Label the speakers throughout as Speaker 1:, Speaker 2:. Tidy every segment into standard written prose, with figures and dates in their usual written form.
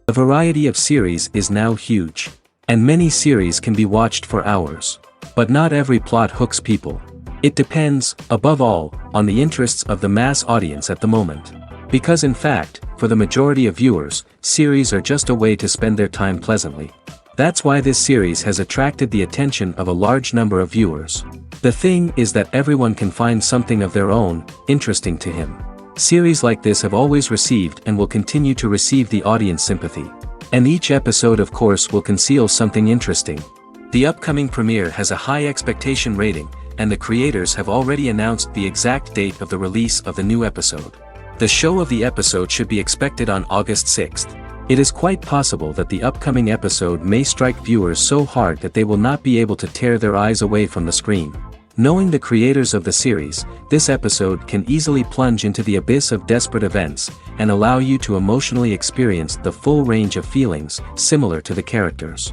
Speaker 1: The variety of series is now huge. And many series can be watched for hours. But not every plot hooks people. It depends, above all, on the interests of the mass audience at the moment. Because in fact, for the majority of viewers, series are just a way to spend their time pleasantly. That's why this series has attracted the attention of a large number of viewers. The thing is that everyone can find something of their own, interesting to him. Series like this have always received and will continue to receive the audience sympathy. And each episode of course will conceal something interesting. The upcoming premiere has a high expectation rating, and the creators have already announced the exact date of the release of the new episode. The show of the episode should be expected on August 6th. It is quite possible that the upcoming episode may strike viewers so hard that they will not be able to tear their eyes away from the screen. Knowing the creators of the series, this episode can easily plunge into the abyss of desperate events, and allow you to emotionally experience the full range of feelings, similar to the characters.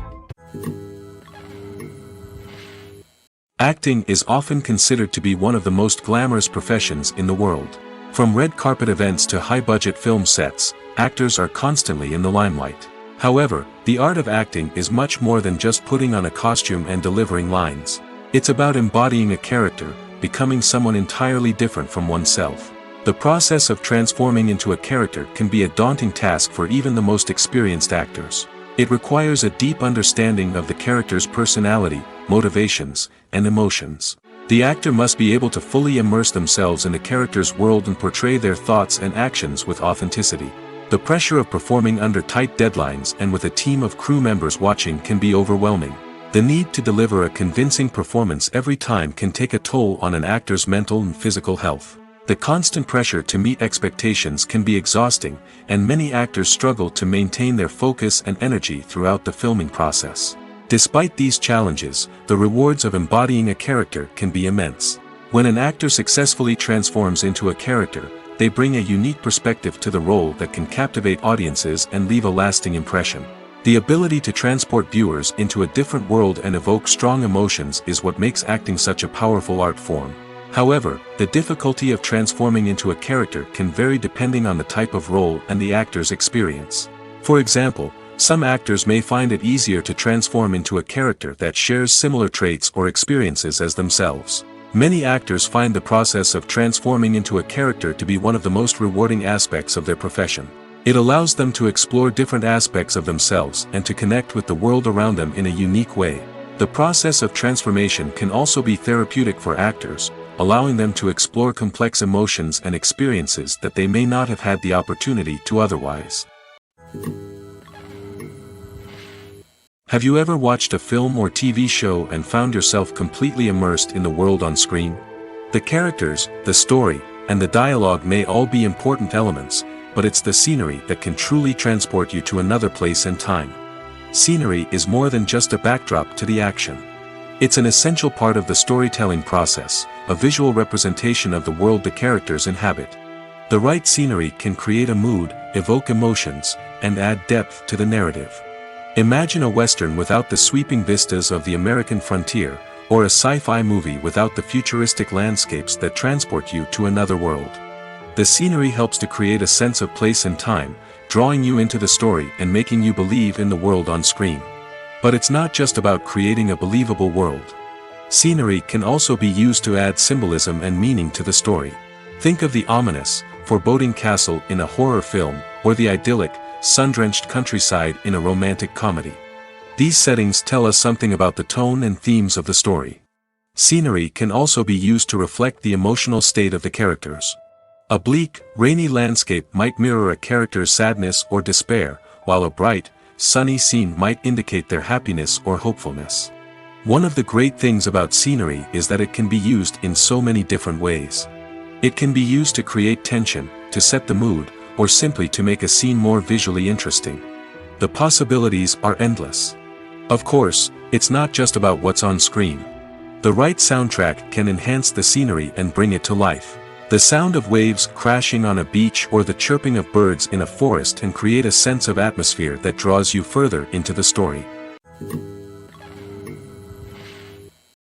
Speaker 1: Acting is often considered to be one of the most glamorous professions in the world. From red carpet events to high-budget film sets, actors are constantly in the limelight. However, the art of acting is much more than just putting on a costume and delivering lines. It's about embodying a character, becoming someone entirely different from oneself. The process of transforming into a character can be a daunting task for even the most experienced actors. It requires a deep understanding of the character's personality, motivations, and emotions. The actor must be able to fully immerse themselves in the character's world and portray their thoughts and actions with authenticity. The pressure of performing under tight deadlines and with a team of crew members watching can be overwhelming. The need to deliver a convincing performance every time can take a toll on an actor's mental and physical health. The constant pressure to meet expectations can be exhausting, and many actors struggle to maintain their focus and energy throughout the filming process. Despite these challenges, the rewards of embodying a character can be immense. When an actor successfully transforms into a character, they bring a unique perspective to the role that can captivate audiences and leave a lasting impression. The ability to transport viewers into a different world and evoke strong emotions is what makes acting such a powerful art form. However, the difficulty of transforming into a character can vary depending on the type of role and the actor's experience. For example, some actors may find it easier to transform into a character that shares similar traits or experiences as themselves. Many actors find the process of transforming into a character to be one of the most rewarding aspects of their profession. It allows them to explore different aspects of themselves and to connect with the world around them in a unique way. The process of transformation can also be therapeutic for actors, allowing them to explore complex emotions and experiences that they may not have had the opportunity to otherwise. Have you ever watched a film or TV show and found yourself completely immersed in the world on screen? The characters, the story, and the dialogue may all be important elements, but it's the scenery that can truly transport you to another place and time. Scenery is more than just a backdrop to the action. It's an essential part of the storytelling process, a visual representation of the world the characters inhabit. The right scenery can create a mood, evoke emotions, and add depth to the narrative. Imagine a Western without the sweeping vistas of the American frontier, or a sci-fi movie without the futuristic landscapes that transport you to another world. The scenery helps to create a sense of place and time, drawing you into the story and making you believe in the world on screen. But it's not just about creating a believable world. Scenery can also be used to add symbolism and meaning to the story. Think of the ominous, foreboding castle in a horror film, or the idyllic, sun-drenched countryside in a romantic comedy. These settings tell us something about the tone and themes of the story. Scenery can also be used to reflect the emotional state of the characters. A bleak, rainy landscape might mirror a character's sadness or despair, while a bright, sunny scene might indicate their happiness or hopefulness. One of the great things about scenery is that it can be used in so many different ways. It can be used to create tension, to set the mood, or simply to make a scene more visually interesting. The possibilities are endless. Of course, it's not just about what's on screen. The right soundtrack can enhance the scenery and bring it to life. The sound of waves crashing on a beach or the chirping of birds in a forest can create a sense of atmosphere that draws you further into the story.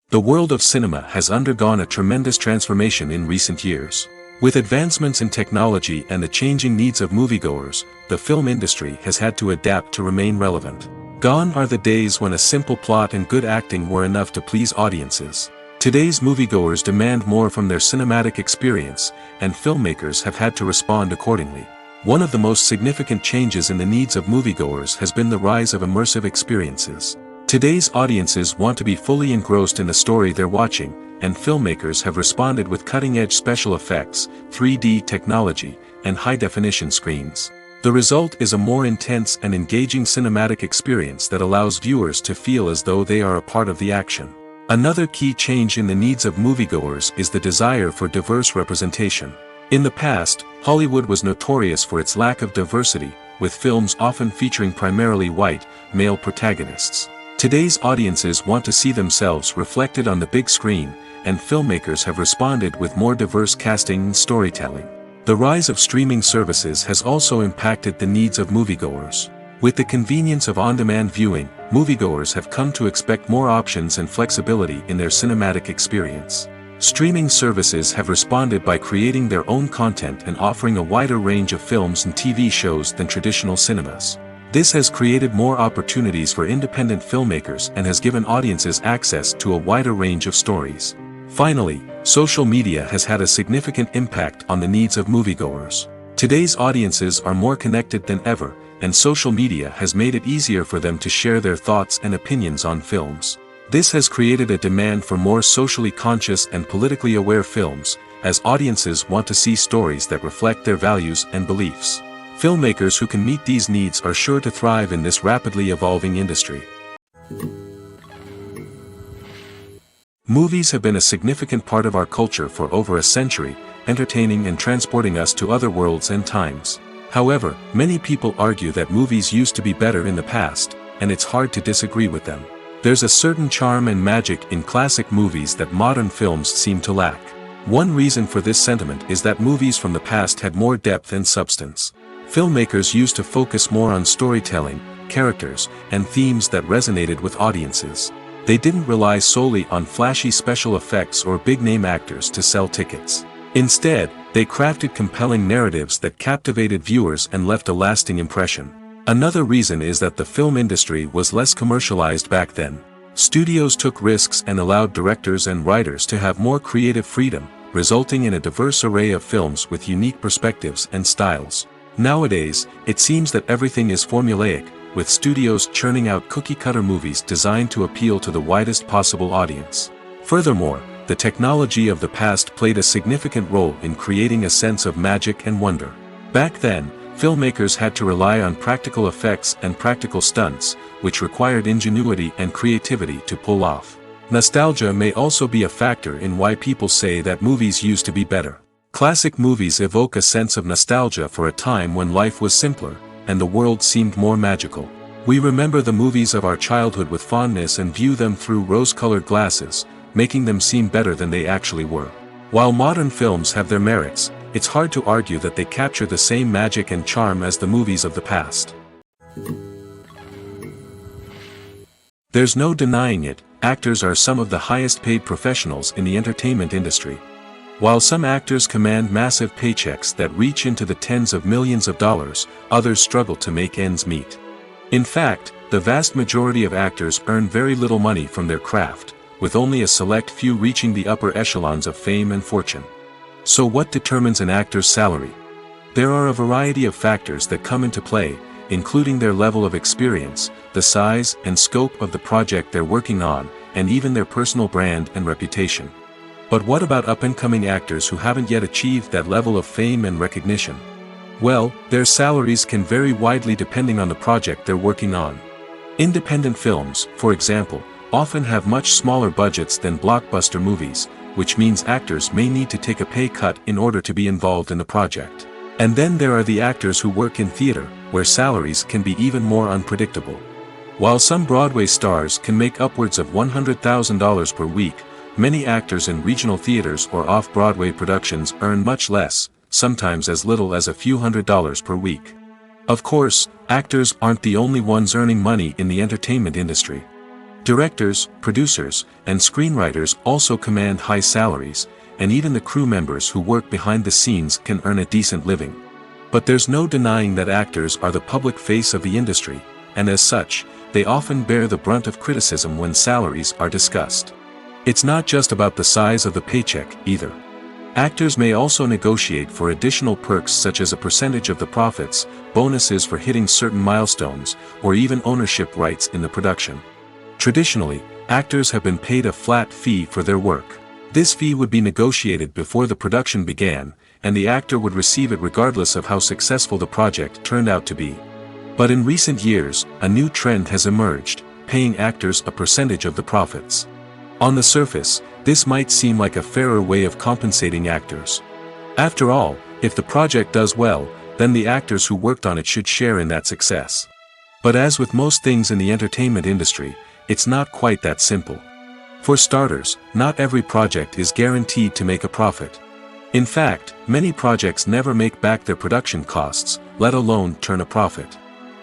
Speaker 1: The world of cinema has undergone a tremendous transformation in recent years. With advancements in technology and the changing needs of moviegoers, the film industry has had to adapt to remain relevant. Gone are the days when a simple plot and good acting were enough to please audiences. Today's moviegoers demand more from their cinematic experience, and filmmakers have had to respond accordingly. One of the most significant changes in the needs of moviegoers has been the rise of immersive experiences. Today's audiences want to be fully engrossed in the story they're watching, and filmmakers have responded with cutting-edge special effects, 3D technology, and high-definition screens. The result is a more intense and engaging cinematic experience that allows viewers to feel as though they are a part of the action. Another key change in the needs of moviegoers is the desire for diverse representation. In the past, Hollywood was notorious for its lack of diversity, with films often featuring primarily white, male protagonists. Today's audiences want to see themselves reflected on the big screen, and filmmakers have responded with more diverse casting and storytelling. The rise of streaming services has also impacted the needs of moviegoers. With the convenience of on-demand viewing, moviegoers have come to expect more options and flexibility in their cinematic experience. Streaming services have responded by creating their own content and offering a wider range of films and TV shows than traditional cinemas. This has created more opportunities for independent filmmakers and has given audiences access to a wider range of stories. Finally, social media has had a significant impact on the needs of moviegoers. Today's audiences are more connected than ever, and social media has made it easier for them to share their thoughts and opinions on films. This has created a demand for more socially conscious and politically aware films, as audiences want to see stories that reflect their values and beliefs. Filmmakers who can meet these needs are sure to thrive in this rapidly evolving industry. Movies have been a significant part of our culture for over a century, entertaining and transporting us to other worlds and times. However, many people argue that movies used to be better in the past, and it's hard to disagree with them. There's a certain charm and magic in classic movies that modern films seem to lack. One reason for this sentiment is that movies from the past had more depth and substance. Filmmakers used to focus more on storytelling, characters, and themes that resonated with audiences. They didn't rely solely on flashy special effects or big-name actors to sell tickets. Instead, they crafted compelling narratives that captivated viewers and left a lasting impression. Another reason is that the film industry was less commercialized back then. Studios took risks and allowed directors and writers to have more creative freedom, resulting in a diverse array of films with unique perspectives and styles. Nowadays, it seems that everything is formulaic, with studios churning out cookie-cutter movies designed to appeal to the widest possible audience. Furthermore, the technology of the past played a significant role in creating a sense of magic and wonder. Back then, filmmakers had to rely on practical effects and practical stunts, which required ingenuity and creativity to pull off. Nostalgia may also be a factor in why people say that movies used to be better. Classic movies evoke a sense of nostalgia for a time when life was simpler, and the world seemed more magical. We remember the movies of our childhood with fondness and view them through rose-colored glasses, making them seem better than they actually were. While modern films have their merits, it's hard to argue that they capture the same magic and charm as the movies of the past. There's no denying it, actors are some of the highest-paid professionals in the entertainment industry. While some actors command massive paychecks that reach into the tens of millions of dollars, others struggle to make ends meet. In fact, the vast majority of actors earn very little money from their craft, with only a select few reaching the upper echelons of fame and fortune. So what determines an actor's salary? There are a variety of factors that come into play, including their level of experience, the size and scope of the project they're working on, and even their personal brand and reputation. But what about up-and-coming actors who haven't yet achieved that level of fame and recognition? Well, their salaries can vary widely depending on the project they're working on. Independent films, for example, often have much smaller budgets than blockbuster movies, which means actors may need to take a pay cut in order to be involved in the project. And then there are the actors who work in theater, where salaries can be even more unpredictable. While some Broadway stars can make upwards of $100,000 per week, many actors in regional theaters or off-Broadway productions earn much less, sometimes as little as a few $100s per week. Of course, actors aren't the only ones earning money in the entertainment industry. Directors, producers, and screenwriters also command high salaries, and even the crew members who work behind the scenes can earn a decent living. But there's no denying that actors are the public face of the industry, and as such, they often bear the brunt of criticism when salaries are discussed. It's not just about the size of the paycheck, either. Actors may also negotiate for additional perks such as a percentage of the profits, bonuses for hitting certain milestones, or even ownership rights in the production. Traditionally, actors have been paid a flat fee for their work. This fee would be negotiated before the production began, and the actor would receive it regardless of how successful the project turned out to be. But in recent years, a new trend has emerged, paying actors a percentage of the profits. On the surface, this might seem like a fairer way of compensating actors. After all, if the project does well, then the actors who worked on it should share in that success. But as with most things in the entertainment industry, it's not quite that simple. For starters, not every project is guaranteed to make a profit. In fact, many projects never make back their production costs, let alone turn a profit.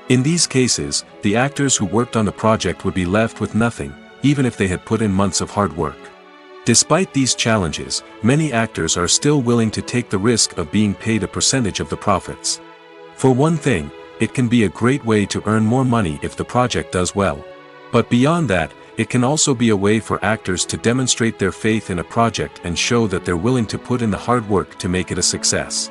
Speaker 1: In these cases, the actors who worked on the project would be left with nothing, even if they had put in months of hard work. Despite these challenges, many actors are still willing to take the risk of being paid a percentage of the profits. For one thing, it can be a great way to earn more money if the project does well. But beyond that, it can also be a way for actors to demonstrate their faith in a project and show that they're willing to put in the hard work to make it a success.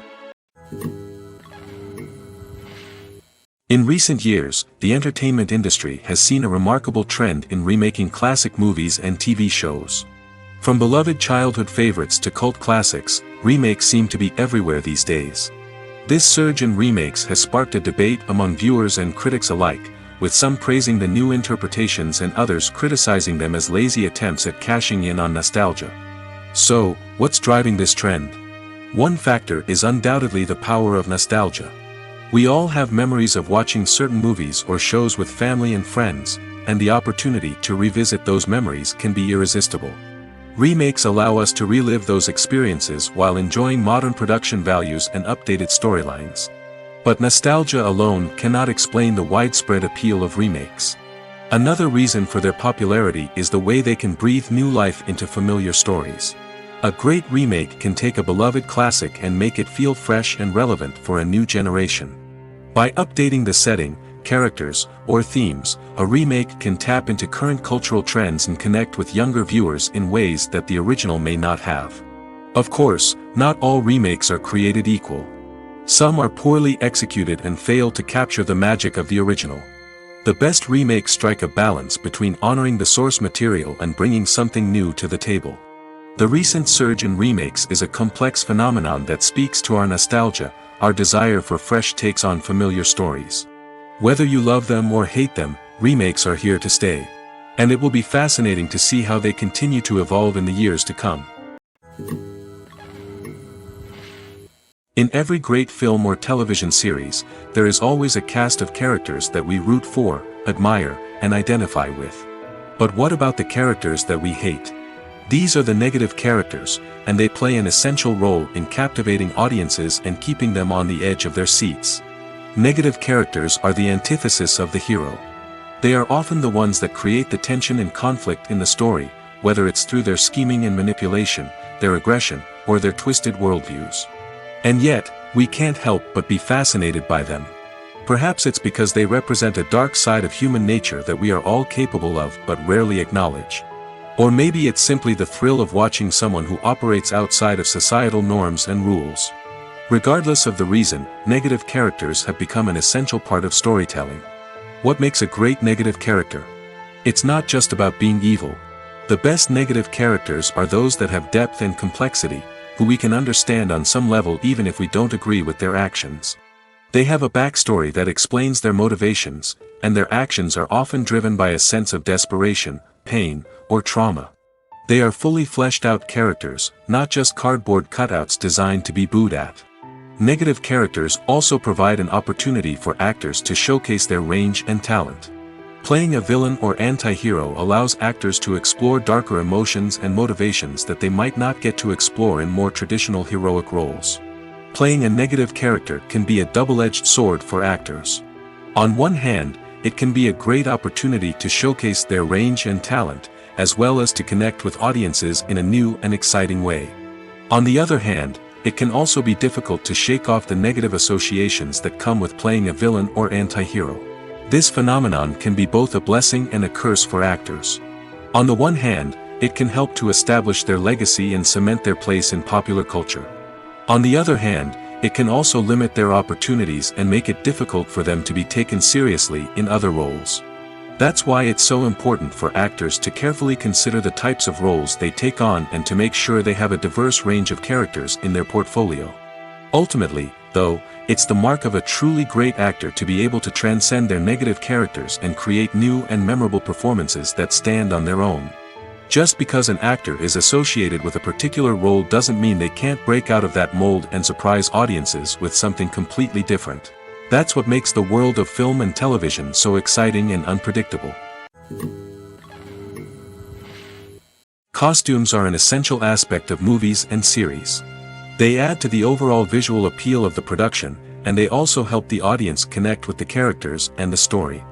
Speaker 1: In recent years, the entertainment industry has seen a remarkable trend in remaking classic movies and TV shows. From beloved childhood favorites to cult classics, remakes seem to be everywhere these days. This surge in remakes has sparked a debate among viewers and critics alike, with some praising the new interpretations and others criticizing them as lazy attempts at cashing in on nostalgia. So, what's driving this trend? One factor is undoubtedly the power of nostalgia. We all have memories of watching certain movies or shows with family and friends, and the opportunity to revisit those memories can be irresistible. Remakes allow us to relive those experiences while enjoying modern production values and updated storylines. But nostalgia alone cannot explain the widespread appeal of remakes. Another reason for their popularity is the way they can breathe new life into familiar stories. A great remake can take a beloved classic and make it feel fresh and relevant for a new generation. By updating the setting, characters, or themes, a remake can tap into current cultural trends and connect with younger viewers in ways that the original may not have. Of course, not all remakes are created equal. Some are poorly executed and fail to capture the magic of the original. The best remakes strike a balance between honoring the source material and bringing something new to the table. The recent surge in remakes is a complex phenomenon that speaks to our nostalgia, our desire for fresh takes on familiar stories. Whether you love them or hate them, remakes are here to stay. And it will be fascinating to see how they continue to evolve in the years to come. In every great film or television series, there is always a cast of characters that we root for, admire, and identify with. But what about the characters that we hate? These are the negative characters, and they play an essential role in captivating audiences and keeping them on the edge of their seats. Negative characters are the antithesis of the hero. They are often the ones that create the tension and conflict in the story, whether it's through their scheming and manipulation, their aggression, or their twisted worldviews. And yet, we can't help but be fascinated by them. Perhaps it's because they represent a dark side of human nature that we are all capable of but rarely acknowledge. Or maybe it's simply the thrill of watching someone who operates outside of societal norms and rules. Regardless of the reason, negative characters have become an essential part of storytelling. What makes a great negative character? It's not just about being evil. The best negative characters are those that have depth and complexity, who we can understand on some level even if we don't agree with their actions. They have a backstory that explains their motivations, and their actions are often driven by a sense of desperation, pain, or trauma. They are fully fleshed out characters, not just cardboard cutouts designed to be booed at. Negative characters also provide an opportunity for actors to showcase their range and talent. Playing a villain or anti-hero allows actors to explore darker emotions and motivations that they might not get to explore in more traditional heroic roles. Playing a negative character can be a double-edged sword for actors. On one hand, it can be a great opportunity to showcase their range and talent, as well as to connect with audiences in a new and exciting way. On the other hand, it can also be difficult to shake off the negative associations that come with playing a villain or anti-hero. This phenomenon can be both a blessing and a curse for actors. On the one hand, it can help to establish their legacy and cement their place in popular culture. On the other hand, it can also limit their opportunities and make it difficult for them to be taken seriously in other roles. That's why it's so important for actors to carefully consider the types of roles they take on and to make sure they have a diverse range of characters in their portfolio. Ultimately, though, it's the mark of a truly great actor to be able to transcend their negative characters and create new and memorable performances that stand on their own. Just because an actor is associated with a particular role doesn't mean they can't break out of that mold and surprise audiences with something completely different. That's what makes the world of film and television so exciting and unpredictable. Costumes are an essential aspect of movies and series. They add to the overall visual appeal of the production, and they also help the audience connect with the characters and the story.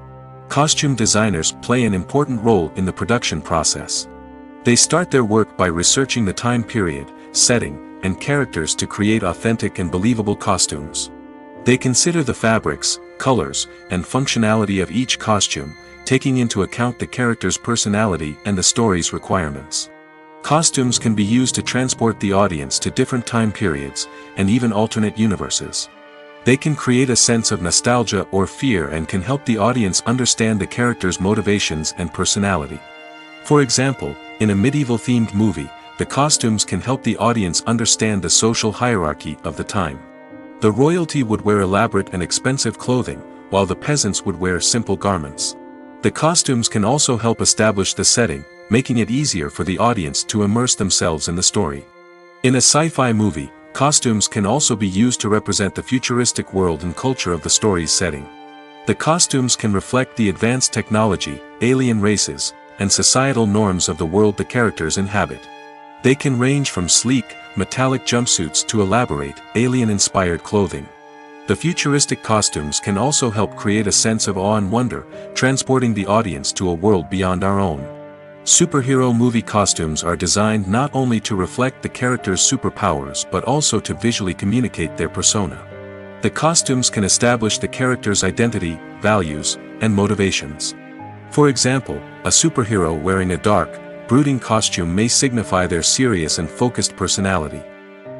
Speaker 1: Costume designers play an important role in the production process. They start their work by researching the time period, setting, and characters to create authentic and believable costumes. They consider the fabrics, colors, and functionality of each costume, taking into account the character's personality and the story's requirements. Costumes can be used to transport the audience to different time periods, and even alternate universes. They can create a sense of nostalgia or fear and can help the audience understand the character's motivations and personality. For example, in a medieval-themed movie, the costumes can help the audience understand the social hierarchy of the time. The royalty would wear elaborate and expensive clothing, while the peasants would wear simple garments. The costumes can also help establish the setting, making it easier for the audience to immerse themselves in the story. In a sci-fi movie, costumes can also be used to represent the futuristic world and culture of the story's setting. The costumes can reflect the advanced technology, alien races, and societal norms of the world the characters inhabit. They can range from sleek, metallic jumpsuits to elaborate, alien-inspired clothing. The futuristic costumes can also help create a sense of awe and wonder, transporting the audience to a world beyond our own. Superhero movie costumes are designed not only to reflect the character's superpowers but also to visually communicate their persona. The costumes can establish the character's identity, values, and motivations. For example, a superhero wearing a dark, brooding costume may signify their serious and focused personality.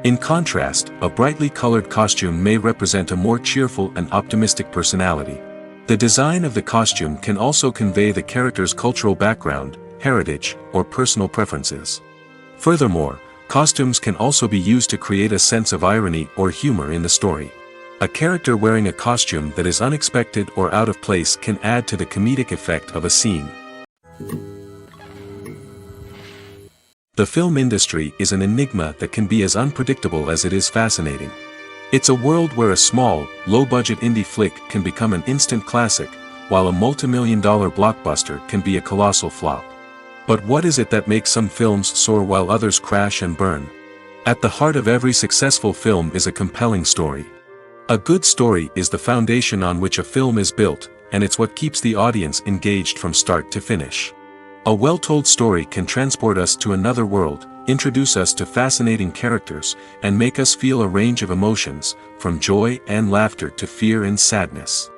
Speaker 1: In contrast, a brightly colored costume may represent a more cheerful and optimistic personality. The design of the costume can also convey the character's cultural background, heritage, or personal preferences. Furthermore, costumes can also be used to create a sense of irony or humor in the story. A character wearing a costume that is unexpected or out of place can add to the comedic effect of a scene. The film industry is an enigma that can be as unpredictable as it is fascinating. It's a world where a small, low-budget indie flick can become an instant classic, while a multi-million-dollar blockbuster can be a colossal flop. But what is it that makes some films soar while others crash and burn? At the heart of every successful film is a compelling story. A good story is the foundation on which a film is built, and it's what keeps the audience engaged from start to finish. A well-told story can transport us to another world, introduce us to fascinating characters, and make us feel a range of emotions, from joy and laughter to fear and sadness.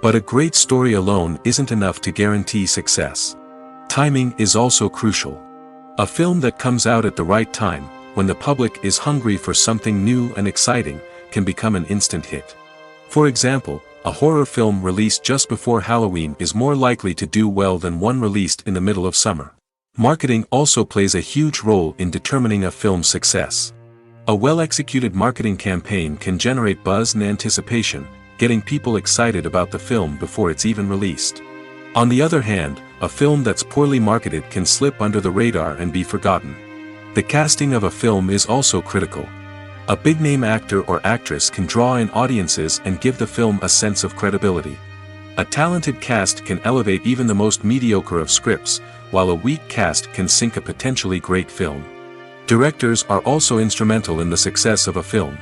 Speaker 1: But a great story alone isn't enough to guarantee success. Timing is also crucial. A film that comes out at the right time, when the public is hungry for something new and exciting, can become an instant hit. For example, a horror film released just before Halloween is more likely to do well than one released in the middle of summer. Marketing also plays a huge role in determining a film's success. A well-executed marketing campaign can generate buzz and anticipation, getting people excited about the film before it's even released. On the other hand, a film that's poorly marketed can slip under the radar and be forgotten. The casting of a film is also critical. A big-name actor or actress can draw in audiences and give the film a sense of credibility. A talented cast can elevate even the most mediocre of scripts, while a weak cast can sink a potentially great film. Directors are also instrumental in the success of a film.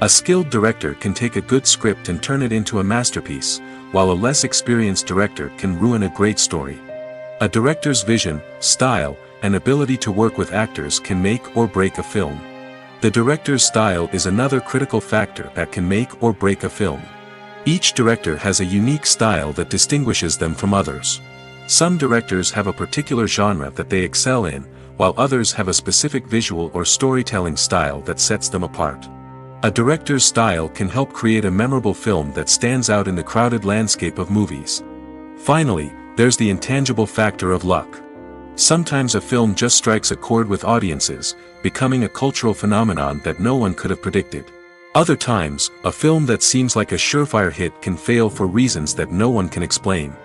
Speaker 1: A skilled director can take a good script and turn it into a masterpiece, while a less experienced director can ruin a great story. A director's vision, style, and ability to work with actors can make or break a film. The director's style is another critical factor that can make or break a film. Each director has a unique style that distinguishes them from others. Some directors have a particular genre that they excel in, while others have a specific visual or storytelling style that sets them apart. A director's style can help create a memorable film that stands out in the crowded landscape of movies. Finally, there's the intangible factor of luck. Sometimes a film just strikes a chord with audiences, becoming a cultural phenomenon that no one could have predicted. Other times, a film that seems like a surefire hit can fail for reasons that no one can explain.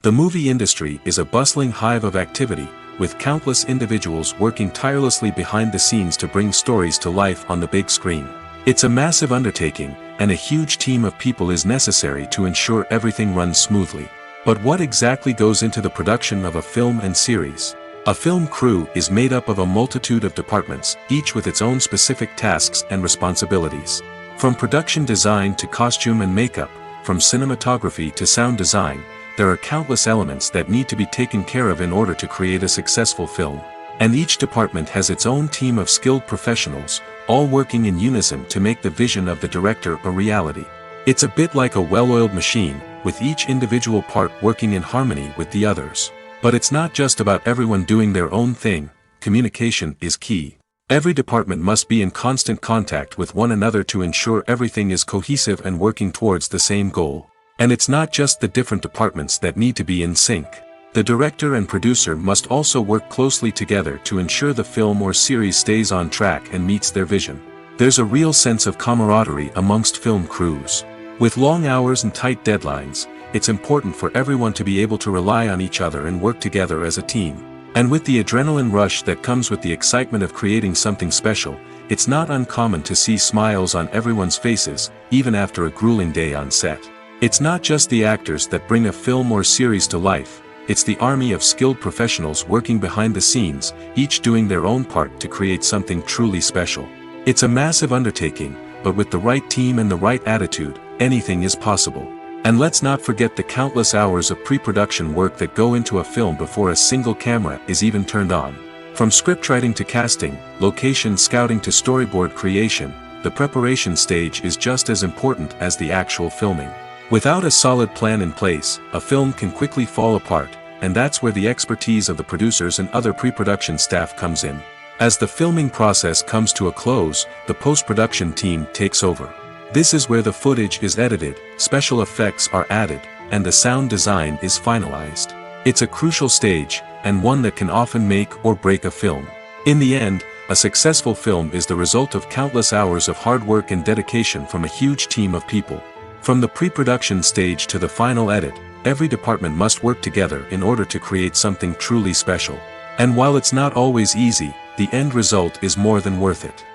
Speaker 1: The movie industry is a bustling hive of activity, with countless individuals working tirelessly behind the scenes to bring stories to life on the big screen. It's a massive undertaking, and a huge team of people is necessary to ensure everything runs smoothly. But what exactly goes into the production of a film and series? A film crew is made up of a multitude of departments, each with its own specific tasks and responsibilities. From production design to costume and makeup, from cinematography to sound design, there are countless elements that need to be taken care of in order to create a successful film. And each department has its own team of skilled professionals, all working in unison to make the vision of the director a reality. It's a bit like a well-oiled machine, with each individual part working in harmony with the others. But it's not just about everyone doing their own thing. Communication is key. Every department must be in constant contact with one another to ensure everything is cohesive and working towards the same goal. And it's not just the different departments that need to be in sync. The director and producer must also work closely together to ensure the film or series stays on track and meets their vision. There's a real sense of camaraderie amongst film crews. With long hours and tight deadlines, it's important for everyone to be able to rely on each other and work together as a team. And with the adrenaline rush that comes with the excitement of creating something special, it's not uncommon to see smiles on everyone's faces, even after a grueling day on set. It's not just the actors that bring a film or series to life, it's the army of skilled professionals working behind the scenes, each doing their own part to create something truly special. It's a massive undertaking, but with the right team and the right attitude, anything is possible. And let's not forget the countless hours of pre-production work that go into a film before a single camera is even turned on. From scriptwriting to casting, location scouting to storyboard creation, the preparation stage is just as important as the actual filming. Without a solid plan in place, a film can quickly fall apart, and that's where the expertise of the producers and other pre-production staff comes in. As the filming process comes to a close, the post-production team takes over. This is where the footage is edited, special effects are added, and the sound design is finalized. It's a crucial stage, and one that can often make or break a film. In the end, a successful film is the result of countless hours of hard work and dedication from a huge team of people. From the pre-production stage to the final edit, every department must work together in order to create something truly special. And while it's not always easy, the end result is more than worth it.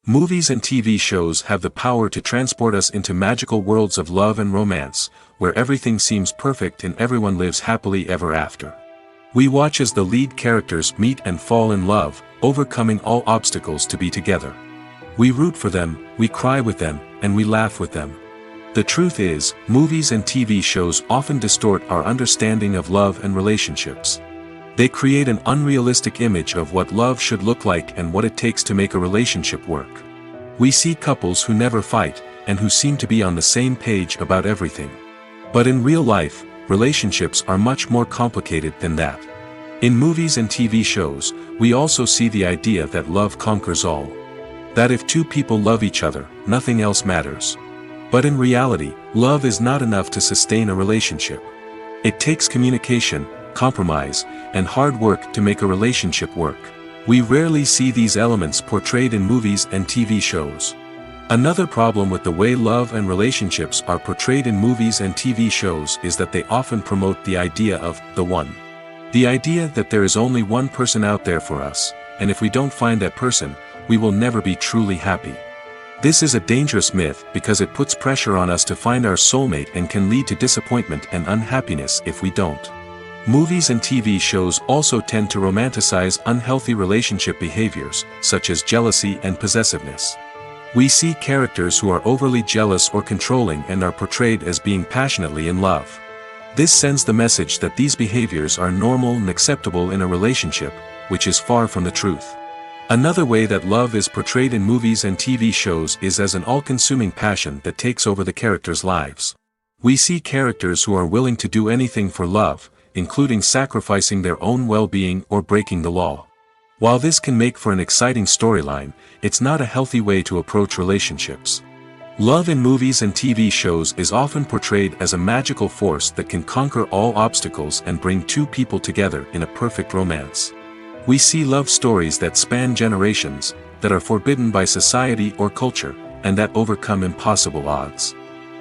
Speaker 1: Movies and TV shows have the power to transport us into magical worlds of love and romance, where everything seems perfect and everyone lives happily ever after. We watch as the lead characters meet and fall in love, overcoming all obstacles to be together. We root for them, we cry with them, and we laugh with them. The truth is, movies and TV shows often distort our understanding of love and relationships. They create an unrealistic image of what love should look like and what it takes to make a relationship work. We see couples who never fight, and who seem to be on the same page about everything. But in real life, relationships are much more complicated than that. In movies and TV shows, we also see the idea that love conquers all. That if two people love each other, nothing else matters. But in reality, love is not enough to sustain a relationship. It takes communication, compromise, and hard work to make a relationship work. We rarely see these elements portrayed in movies and TV shows. Another problem with the way love and relationships are portrayed in movies and TV shows is that they often promote the idea of the one. The idea that there is only one person out there for us, and if we don't find that person, we will never be truly happy. This is a dangerous myth because it puts pressure on us to find our soulmate and can lead to disappointment and unhappiness if we don't. Movies and TV shows also tend to romanticize unhealthy relationship behaviors, such as jealousy and possessiveness. We see characters who are overly jealous or controlling and are portrayed as being passionately in love. This sends the message that these behaviors are normal and acceptable in a relationship, which is far from the truth. Another way that love is portrayed in movies and TV shows is as an all-consuming passion that takes over the characters' lives. We see characters who are willing to do anything for love, including sacrificing their own well-being or breaking the law. While this can make for an exciting storyline, it's not a healthy way to approach relationships. Love in movies and TV shows is often portrayed as a magical force that can conquer all obstacles and bring two people together in a perfect romance. We see love stories that span generations, that are forbidden by society or culture, and that overcome impossible odds.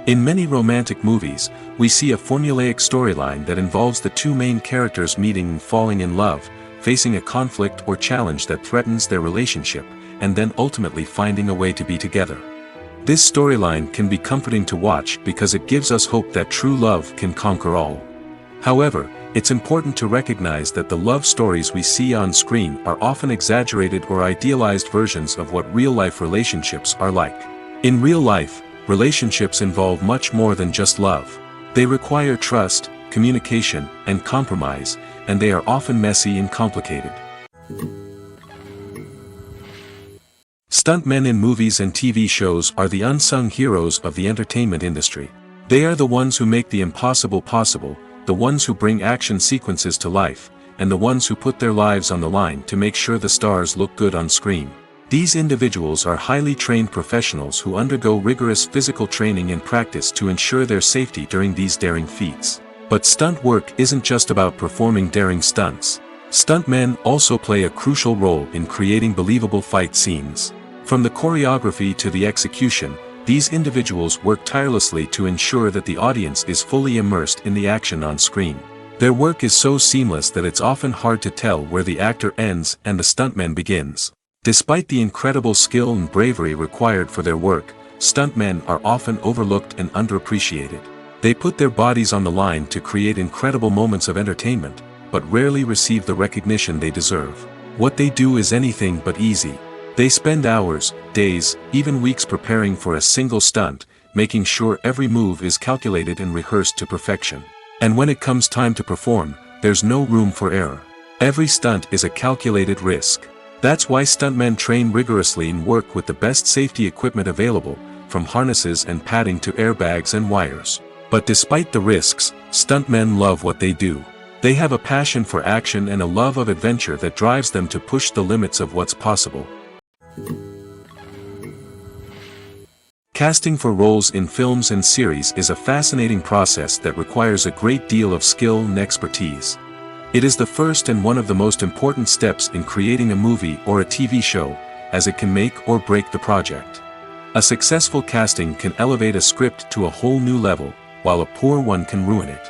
Speaker 1: In many romantic movies, we see a formulaic storyline that involves the two main characters meeting and falling in love, facing a conflict or challenge that threatens their relationship, and then ultimately finding a way to be together. This storyline can be comforting to watch because it gives us hope that true love can conquer all. However, it's important to recognize that the love stories we see on screen are often exaggerated or idealized versions of what real-life relationships are like. In real life, relationships involve much more than just love. They require trust, communication, and compromise, and they are often messy and complicated. Stuntmen in movies and TV shows are the unsung heroes of the entertainment industry. They are the ones who make the impossible possible, the ones who bring action sequences to life, and the ones who put their lives on the line to make sure the stars look good on screen. These individuals are highly trained professionals who undergo rigorous physical training and practice to ensure their safety during these daring feats. But stunt work isn't just about performing daring stunts. Stuntmen also play a crucial role in creating believable fight scenes. From the choreography to the execution, these individuals work tirelessly to ensure that the audience is fully immersed in the action on screen. Their work is so seamless that it's often hard to tell where the actor ends and the stuntman begins. Despite the incredible skill and bravery required for their work, stuntmen are often overlooked and underappreciated. They put their bodies on the line to create incredible moments of entertainment, but rarely receive the recognition they deserve. What they do is anything but easy. They spend hours, days, even weeks preparing for a single stunt, making sure every move is calculated and rehearsed to perfection. And when it comes time to perform, there's no room for error. Every stunt is a calculated risk. That's why stuntmen train rigorously and work with the best safety equipment available, from harnesses and padding to airbags and wires. But despite the risks, stuntmen love what they do. They have a passion for action and a love of adventure that drives them to push the limits of what's possible. Casting for roles in films and series is a fascinating process that requires a great deal of skill and expertise. It is the first and one of the most important steps in creating a movie or a TV show, as it can make or break the project. A successful casting can elevate a script to a whole new level, while a poor one can ruin it.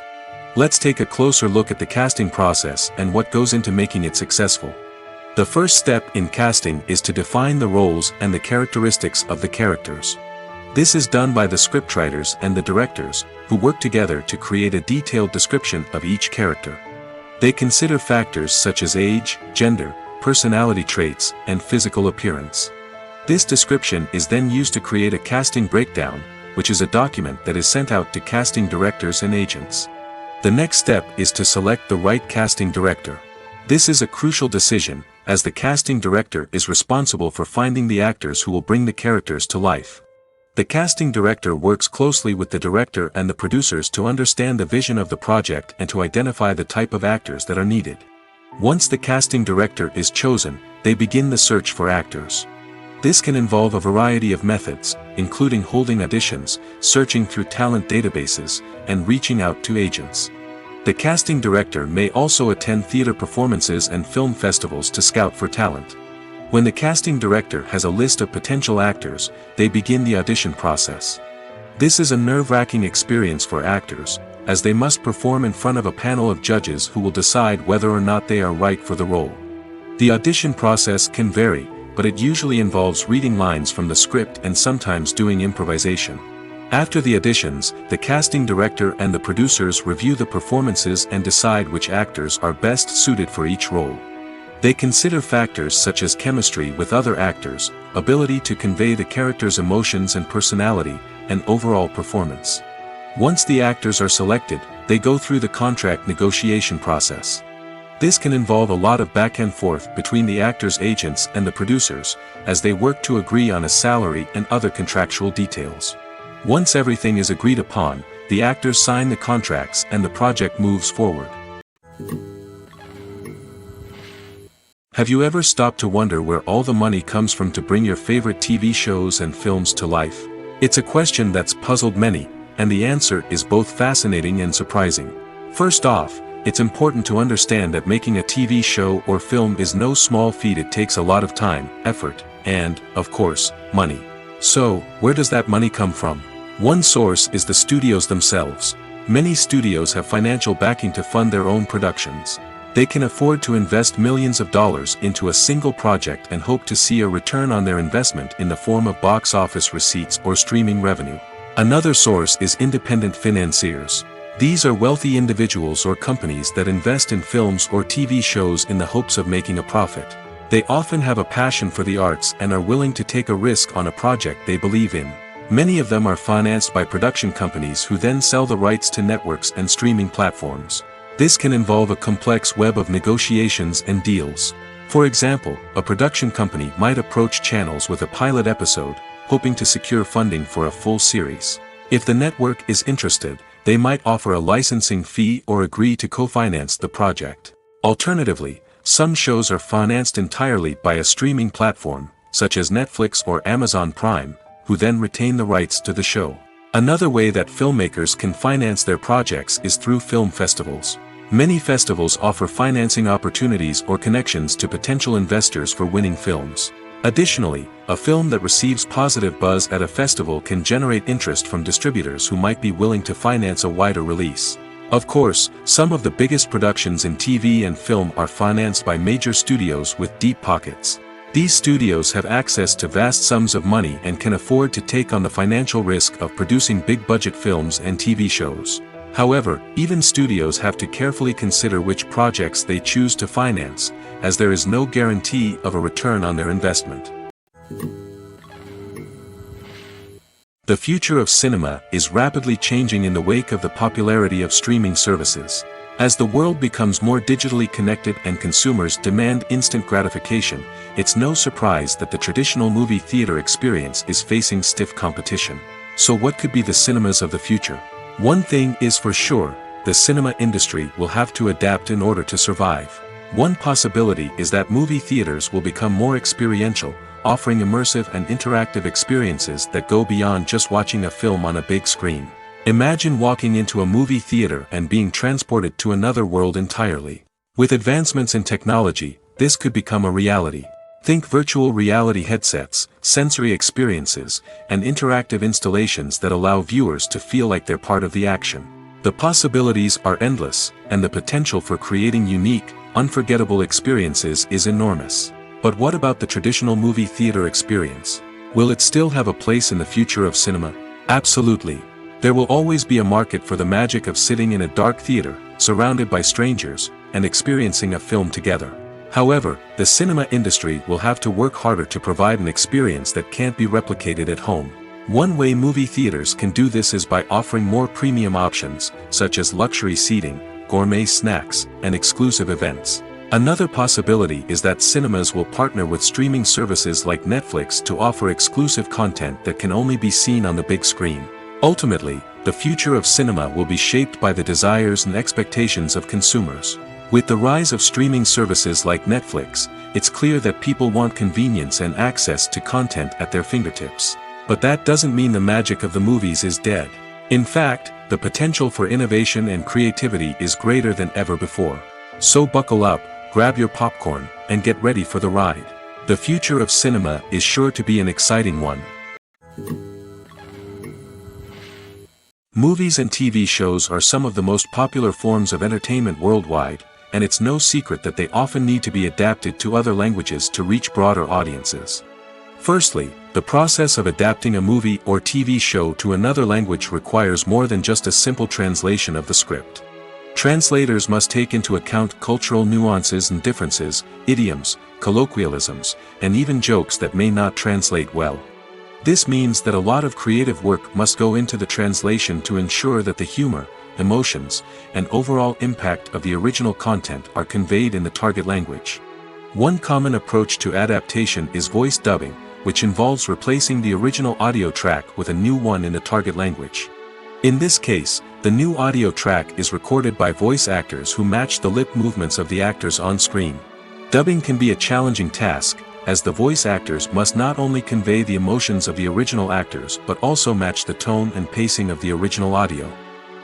Speaker 1: Let's take a closer look at the casting process and what goes into making it successful. The first step in casting is to define the roles and the characteristics of the characters. This is done by the scriptwriters and the directors, who work together to create a detailed description of each character. They consider factors such as age, gender, personality traits, and physical appearance. This description is then used to create a casting breakdown, which is a document that is sent out to casting directors and agents. The next step is to select the right casting director. This is a crucial decision, as the casting director is responsible for finding the actors who will bring the characters to life. The casting director works closely with the director and the producers to understand the vision of the project and to identify the type of actors that are needed. Once the casting director is chosen, they begin the search for actors. This can involve a variety of methods, including holding auditions, searching through talent databases, and reaching out to agents. The casting director may also attend theater performances and film festivals to scout for talent. When the casting director has a list of potential actors, they begin the audition process. This is a nerve-wracking experience for actors, as they must perform in front of a panel of judges who will decide whether or not they are right for the role. The audition process can vary, but it usually involves reading lines from the script and sometimes doing improvisation. After the auditions, the casting director and the producers review the performances and decide which actors are best suited for each role. They consider factors such as chemistry with other actors, ability to convey the character's emotions and personality, and overall performance. Once the actors are selected, they go through the contract negotiation process. This can involve a lot of back and forth between the actors' agents and the producers, as they work to agree on a salary and other contractual details. Once everything is agreed upon, the actors sign the contracts and the project moves forward. Have you ever stopped to wonder where all the money comes from to bring your favorite TV shows and films to life? It's a question that's puzzled many, and the answer is both fascinating and surprising. First off, it's important to understand that making a TV show or film is no small feat. It takes a lot of time, effort, and, of course, money. So, where does that money come from? One source is the studios themselves. Many studios have financial backing to fund their own productions. They can afford to invest millions of dollars into a single project and hope to see a return on their investment in the form of box office receipts or streaming revenue. Another source is independent financiers. These are wealthy individuals or companies that invest in films or TV shows in the hopes of making a profit. They often have a passion for the arts and are willing to take a risk on a project they believe in. Many of them are financed by production companies who then sell the rights to networks and streaming platforms. This can involve a complex web of negotiations and deals. For example, a production company might approach channels with a pilot episode, hoping to secure funding for a full series. If the network is interested, they might offer a licensing fee or agree to co-finance the project. Alternatively, some shows are financed entirely by a streaming platform, such as Netflix or Amazon Prime, who then retain the rights to the show. Another way that filmmakers can finance their projects is through film festivals. Many festivals offer financing opportunities or connections to potential investors for winning films. Additionally, a film that receives positive buzz at a festival can generate interest from distributors who might be willing to finance a wider release. Of course, some of the biggest productions in TV and film are financed by major studios with deep pockets. These studios have access to vast sums of money and can afford to take on the financial risk of producing big-budget films and TV shows. However, even studios have to carefully consider which projects they choose to finance, as there is no guarantee of a return on their investment. The future of cinema is rapidly changing in the wake of the popularity of streaming services. As the world becomes more digitally connected and consumers demand instant gratification, it's no surprise that the traditional movie theater experience is facing stiff competition. So what could be the cinemas of the future? One thing is for sure, the cinema industry will have to adapt in order to survive. One possibility is that movie theaters will become more experiential, offering immersive and interactive experiences that go beyond just watching a film on a big screen. Imagine walking into a movie theater and being transported to another world entirely. With advancements in technology, this could become a reality. Think virtual reality headsets, sensory experiences, and interactive installations that allow viewers to feel like they're part of the action. The possibilities are endless, and the potential for creating unique, unforgettable experiences is enormous. But what about the traditional movie theater experience? Will it still have a place in the future of cinema? Absolutely. There will always be a market for the magic of sitting in a dark theater, surrounded by strangers, and experiencing a film together. However, the cinema industry will have to work harder to provide an experience that can't be replicated at home. One way movie theaters can do this is by offering more premium options, such as luxury seating, gourmet snacks, and exclusive events. Another possibility is that cinemas will partner with streaming services like Netflix to offer exclusive content that can only be seen on the big screen. Ultimately, the future of cinema will be shaped by the desires and expectations of consumers. With the rise of streaming services like Netflix, it's clear that people want convenience and access to content at their fingertips. But that doesn't mean the magic of the movies is dead. In fact, the potential for innovation and creativity is greater than ever before. So buckle up, grab your popcorn, and get ready for the ride. The future of cinema is sure to be an exciting one. Movies and TV shows are some of the most popular forms of entertainment worldwide, and it's no secret that they often need to be adapted to other languages to reach broader audiences. Firstly, the process of adapting a movie or TV show to another language requires more than just a simple translation of the script. Translators must take into account cultural nuances and differences, idioms, colloquialisms, and even jokes that may not translate well. This means that a lot of creative work must go into the translation to ensure that the humor, emotions, and overall impact of the original content are conveyed in the target language. One common approach to adaptation is voice dubbing, which involves replacing the original audio track with a new one in the target language. In this case, the new audio track is recorded by voice actors who match the lip movements of the actors on screen. Dubbing can be a challenging task, as the voice actors must not only convey the emotions of the original actors but also match the tone and pacing of the original audio.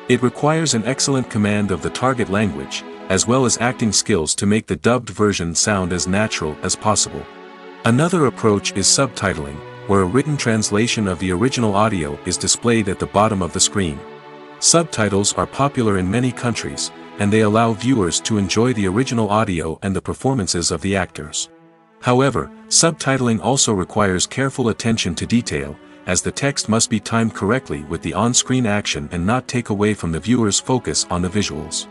Speaker 1: It requires an excellent command of the target language, as well as acting skills to make the dubbed version sound as natural as possible. Another approach is subtitling, where a written translation of the original audio is displayed at the bottom of the screen. Subtitles are popular in many countries, and they allow viewers to enjoy the original audio and the performances of the actors. However, subtitling also requires careful attention to detail, as the text must be timed correctly with the on-screen action and not take away from the viewer's focus on the visuals.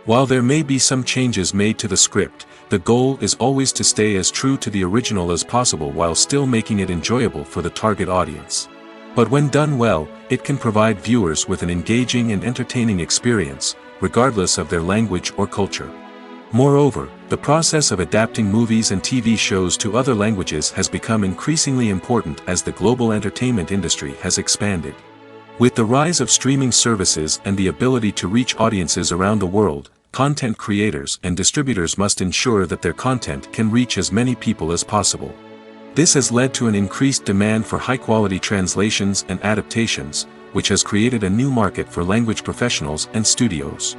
Speaker 1: While there may be some changes made to the script, the goal is always to stay as true to the original as possible while still making it enjoyable for the target audience. But when done well, it can provide viewers with an engaging and entertaining experience, regardless of their language or culture. Moreover, the process of adapting movies and TV shows to other languages has become increasingly important as the global entertainment industry has expanded. With the rise of streaming services and the ability to reach audiences around the world, content creators and distributors must ensure that their content can reach as many people as possible. This has led to an increased demand for high-quality translations and adaptations, which has created a new market for language professionals and studios.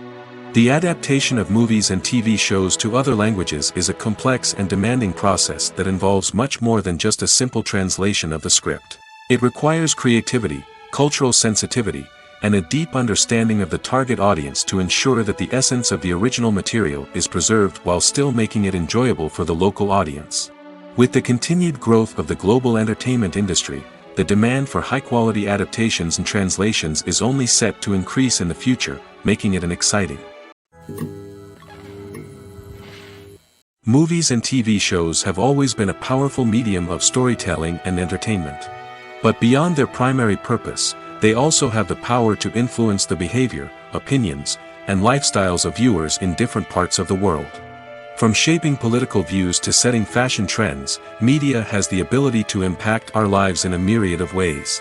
Speaker 1: The adaptation of movies and TV shows to other languages is a complex and demanding process that involves much more than just a simple translation of the script. It requires creativity, cultural sensitivity, and a deep understanding of the target audience to ensure that the essence of the original material is preserved while still making it enjoyable for the local audience. With the continued growth of the global entertainment industry, the demand for high-quality adaptations and translations is only set to increase in the future, making it an exciting. Movies and TV shows have always been a powerful medium of storytelling and entertainment. But beyond their primary purpose, they also have the power to influence the behavior, opinions, and lifestyles of viewers in different parts of the world. From shaping political views to setting fashion trends, media has the ability to impact our lives in a myriad of ways.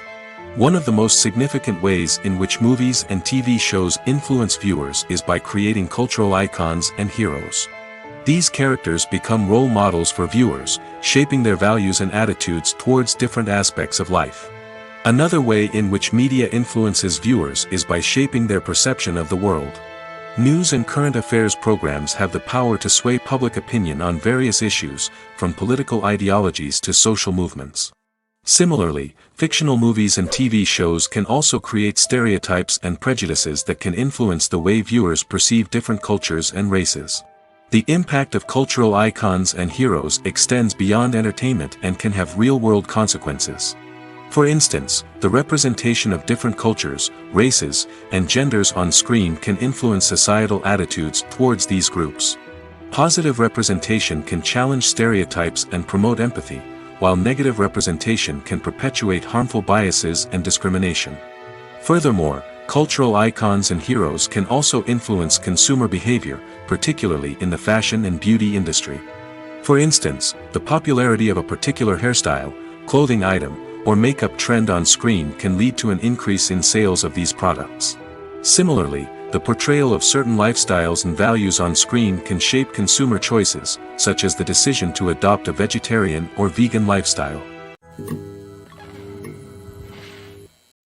Speaker 1: One of the most significant ways in which movies and TV shows influence viewers is by creating cultural icons and heroes. These characters become role models for viewers, shaping their values and attitudes towards different aspects of life. Another way in which media influences viewers is by shaping their perception of the world. News and current affairs programs have the power to sway public opinion on various issues, from political ideologies to social movements. Similarly, fictional movies and TV shows can also create stereotypes and prejudices that can influence the way viewers perceive different cultures and races. The impact of cultural icons and heroes extends beyond entertainment and can have real-world consequences. For instance, the representation of different cultures, races, and genders on screen can influence societal attitudes towards these groups. Positive representation can challenge stereotypes and promote empathy, while negative representation can perpetuate harmful biases and discrimination. Furthermore, cultural icons and heroes can also influence consumer behavior, particularly in the fashion and beauty industry. For instance, the popularity of a particular hairstyle, clothing item, or makeup trend on screen can lead to an increase in sales of these products. Similarly, the portrayal of certain lifestyles and values on screen can shape consumer choices, such as the decision to adopt a vegetarian or vegan lifestyle.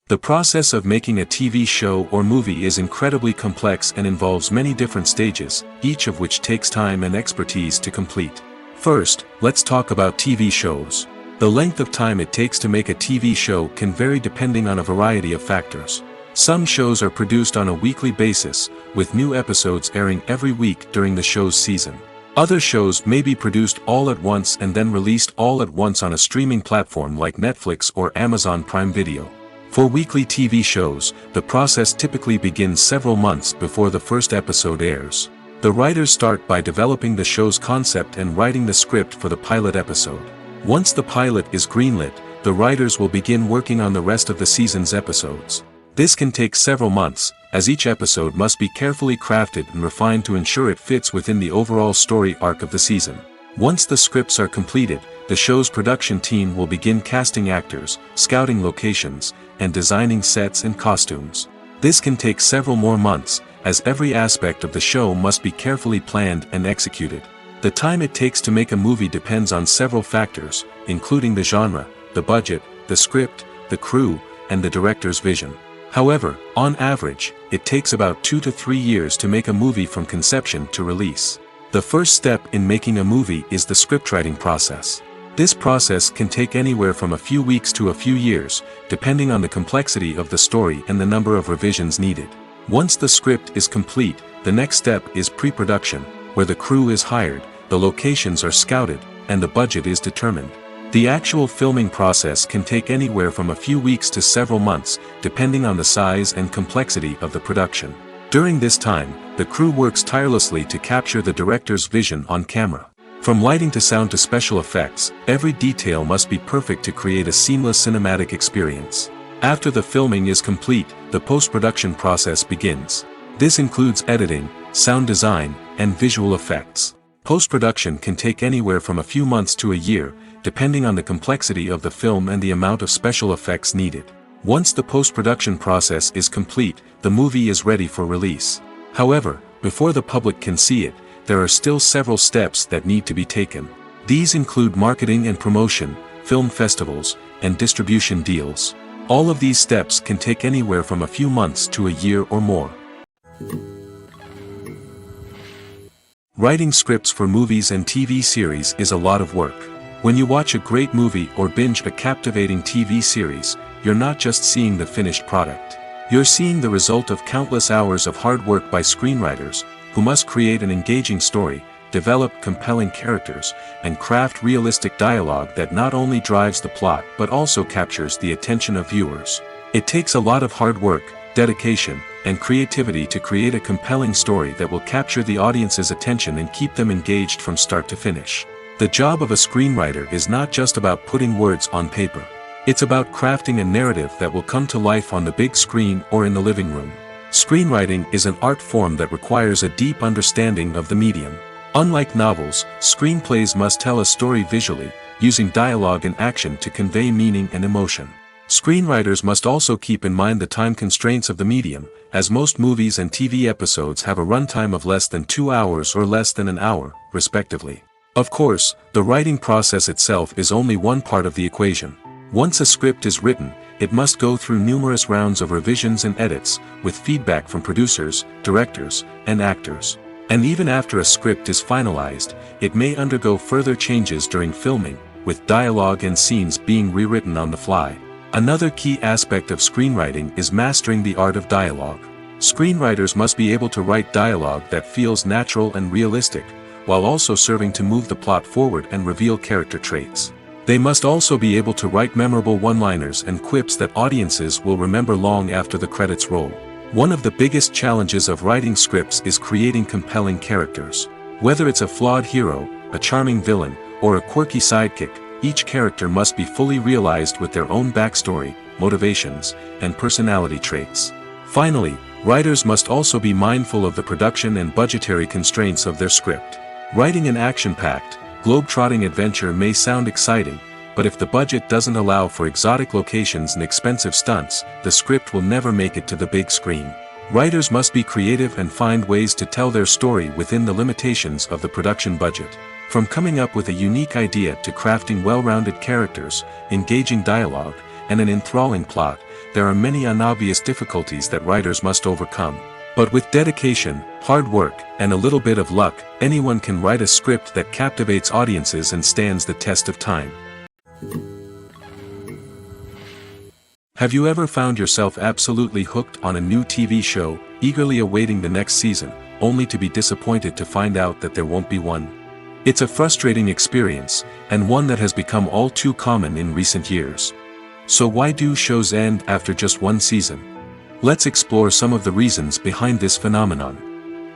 Speaker 1: The process of making a TV show or movie is incredibly complex and involves many different stages, each of which takes time and expertise to complete. First, let's talk about TV shows. The length of time it takes to make a TV show can vary depending on a variety of factors. Some shows are produced on a weekly basis, with new episodes airing every week during the show's season. Other shows may be produced all at once and then released all at once on a streaming platform like Netflix or Amazon Prime Video. For weekly TV shows, the process typically begins several months before the first episode airs. The writers start by developing the show's concept and writing the script for the pilot episode. Once the pilot is greenlit, the writers will begin working on the rest of the season's episodes. This can take several months, as each episode must be carefully crafted and refined to ensure it fits within the overall story arc of the season. Once the scripts are completed, the show's production team will begin casting actors, scouting locations, and designing sets and costumes. This can take several more months, as every aspect of the show must be carefully planned and executed. The time it takes to make a movie depends on several factors, including the genre, the budget, the script, the crew, and the director's vision. However, on average, it takes about 2 to 3 years to make a movie from conception to release. The first step in making a movie is the scriptwriting process. This process can take anywhere from a few weeks to a few years, depending on the complexity of the story and the number of revisions needed. Once the script is complete, the next step is pre-production, where the crew is hired, the locations are scouted, and the budget is determined. The actual filming process can take anywhere from a few weeks to several months, depending on the size and complexity of the production. During this time, the crew works tirelessly to capture the director's vision on camera. From lighting to sound to special effects, every detail must be perfect to create a seamless cinematic experience. After the filming is complete, the post-production process begins. This includes editing, sound design, and visual effects. Post-production can take anywhere from a few months to a year, depending on the complexity of the film and the amount of special effects needed. Once the post-production process is complete, the movie is ready for release. However, before the public can see it, there are still several steps that need to be taken. These include marketing and promotion, film festivals, and distribution deals. All of these steps can take anywhere from a few months to a year or more. Writing scripts for movies and TV series is a lot of work. When you watch a great movie or binge a captivating TV series, you're not just seeing the finished product. You're seeing the result of countless hours of hard work by screenwriters, who must create an engaging story, develop compelling characters, and craft realistic dialogue that not only drives the plot but also captures the attention of viewers. It takes a lot of hard work, dedication, and creativity to create a compelling story that will capture the audience's attention and keep them engaged from start to finish. The job of a screenwriter is not just about putting words on paper. It's about crafting a narrative that will come to life on the big screen or in the living room. Screenwriting is an art form that requires a deep understanding of the medium. Unlike novels, screenplays must tell a story visually, using dialogue and action to convey meaning and emotion. Screenwriters must also keep in mind the time constraints of the medium, as most movies and TV episodes have a runtime of less than 2 hours or less than an hour, respectively. Of course, the writing process itself is only one part of the equation. Once a script is written, it must go through numerous rounds of revisions and edits, with feedback from producers, directors, and actors. And even after a script is finalized, it may undergo further changes during filming, with dialogue and scenes being rewritten on the fly. Another key aspect of screenwriting is mastering the art of dialogue. Screenwriters must be able to write dialogue that feels natural and realistic, while also serving to move the plot forward and reveal character traits. They must also be able to write memorable one-liners and quips that audiences will remember long after the credits roll. One of the biggest challenges of writing scripts is creating compelling characters. Whether it's a flawed hero, a charming villain, or a quirky sidekick, each character must be fully realized with their own backstory, motivations, and personality traits. Finally, writers must also be mindful of the production and budgetary constraints of their script. Writing an action-packed, globe-trotting adventure may sound exciting, but if the budget doesn't allow for exotic locations and expensive stunts, the script will never make it to the big screen. Writers must be creative and find ways to tell their story within the limitations of the production budget. From coming up with a unique idea to crafting well-rounded characters, engaging dialogue, and an enthralling plot, there are many unobvious difficulties that writers must overcome. But with dedication, hard work, and a little bit of luck, anyone can write a script that captivates audiences and stands the test of time. Have you ever found yourself absolutely hooked on a new TV show, eagerly awaiting the next season, only to be disappointed to find out that there won't be one? It's a frustrating experience, and one that has become all too common in recent years. So why do shows end after just one season? Let's explore some of the reasons behind this phenomenon.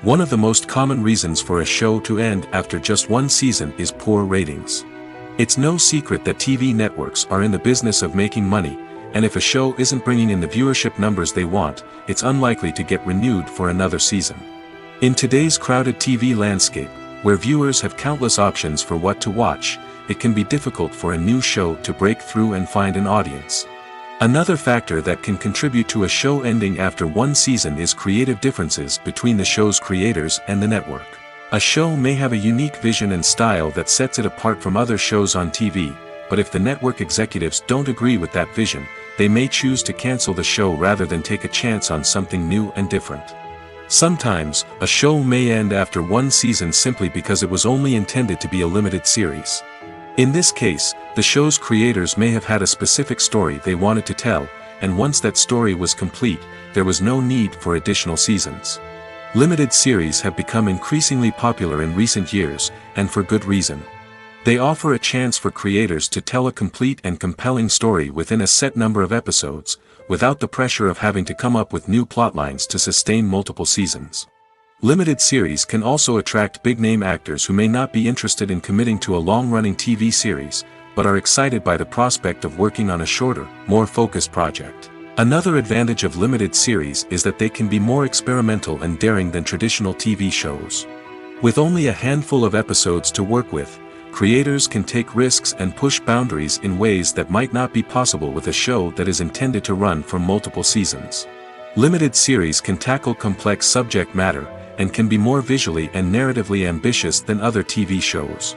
Speaker 1: One of the most common reasons for a show to end after just one season is poor ratings. It's no secret that TV networks are in the business of making money, and if a show isn't bringing in the viewership numbers they want, it's unlikely to get renewed for another season. In today's crowded TV landscape, where viewers have countless options for what to watch, it can be difficult for a new show to break through and find an audience. Another factor that can contribute to a show ending after one season is creative differences between the show's creators and the network. A show may have a unique vision and style that sets it apart from other shows on TV, but if the network executives don't agree with that vision, they may choose to cancel the show rather than take a chance on something new and different. Sometimes, a show may end after one season simply because it was only intended to be a limited series. In this case, the show's creators may have had a specific story they wanted to tell, and once that story was complete, there was no need for additional seasons. Limited series have become increasingly popular in recent years, and for good reason. They offer a chance for creators to tell a complete and compelling story within a set number of episodes, without the pressure of having to come up with new plotlines to sustain multiple seasons. Limited series can also attract big-name actors who may not be interested in committing to a long-running TV series, but are excited by the prospect of working on a shorter, more focused project. Another advantage of limited series is that they can be more experimental and daring than traditional TV shows. With only a handful of episodes to work with, creators can take risks and push boundaries in ways that might not be possible with a show that is intended to run for multiple seasons. Limited series can tackle complex subject matter, and can be more visually and narratively ambitious than other TV shows.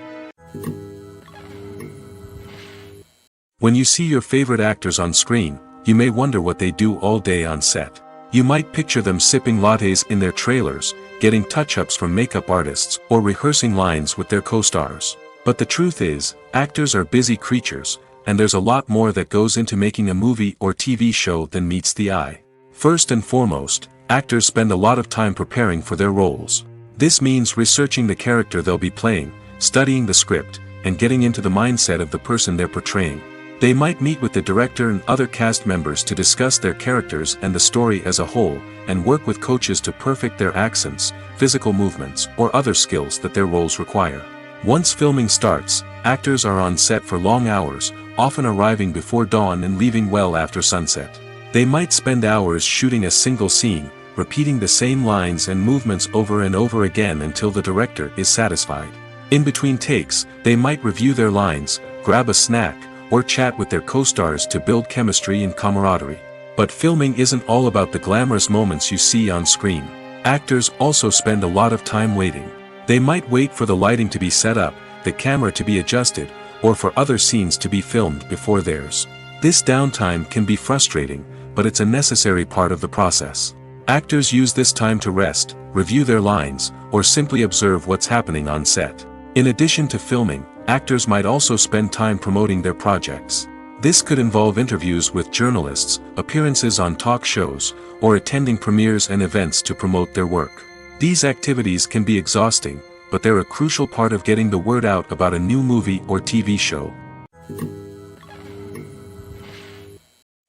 Speaker 1: When you see your favorite actors on screen, you may wonder what they do all day on set. You might picture them sipping lattes in their trailers, getting touch-ups from makeup artists, or rehearsing lines with their co-stars. But the truth is, actors are busy creatures, and there's a lot more that goes into making a movie or TV show than meets the eye. First and foremost, actors spend a lot of time preparing for their roles. This means researching the character they'll be playing, studying the script, and getting into the mindset of the person they're portraying. They might meet with the director and other cast members to discuss their characters and the story as a whole, and work with coaches to perfect their accents, physical movements, or other skills that their roles require. Once filming starts, actors are on set for long hours, often arriving before dawn and leaving well after sunset. They might spend hours shooting a single scene, repeating the same lines and movements over and over again until the director is satisfied. In between takes, they might review their lines, grab a snack, or chat with their co-stars to build chemistry and camaraderie. But filming isn't all about the glamorous moments you see on screen. Actors also spend a lot of time waiting. They might wait for the lighting to be set up, the camera to be adjusted, or for other scenes to be filmed before theirs. This downtime can be frustrating, but it's a necessary part of the process. Actors use this time to rest, review their lines, or simply observe what's happening on set. In addition to filming, actors might also spend time promoting their projects. This could involve interviews with journalists, appearances on talk shows, or attending premieres and events to promote their work. These activities can be exhausting, but they're a crucial part of getting the word out about a new movie or TV show.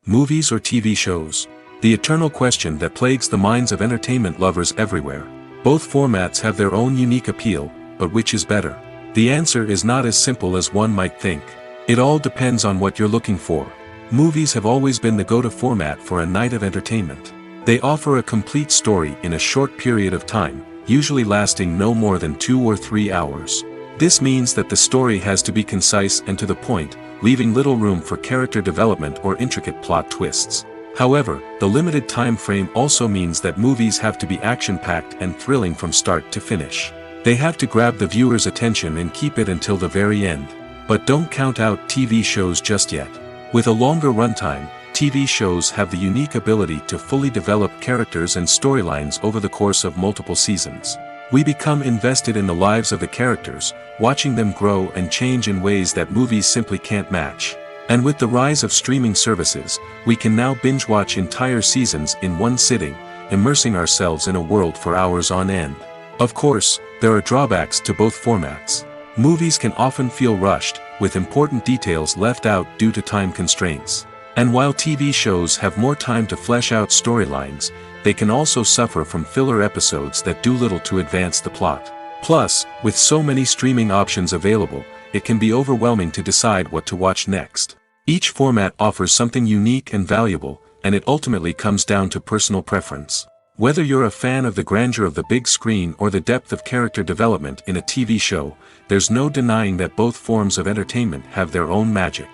Speaker 1: Movies or TV shows? The eternal question that plagues the minds of entertainment lovers everywhere. Both formats have their own unique appeal, but which is better? The answer is not as simple as one might think. It all depends on what you're looking for. Movies have always been the go-to format for a night of entertainment. They offer a complete story in a short period of time, usually lasting no more than 2 or 3 hours. This means that the story has to be concise and to the point, leaving little room for character development or intricate plot twists. However, the limited time frame also means that movies have to be action-packed and thrilling from start to finish. They have to grab the viewer's attention and keep it until the very end. But don't count out TV shows just yet. With a longer runtime, TV shows have the unique ability to fully develop characters and storylines over the course of multiple seasons. We become invested in the lives of the characters, watching them grow and change in ways that movies simply can't match. And with the rise of streaming services, we can now binge-watch entire seasons in one sitting, immersing ourselves in a world for hours on end. Of course, there are drawbacks to both formats. Movies can often feel rushed, with important details left out due to time constraints. And while TV shows have more time to flesh out storylines, they can also suffer from filler episodes that do little to advance the plot. Plus, with so many streaming options available, it can be overwhelming to decide what to watch next. Each format offers something unique and valuable, and it ultimately comes down to personal preference. Whether you're a fan of the grandeur of the big screen or the depth of character development in a TV show, there's no denying that both forms of entertainment have their own magic.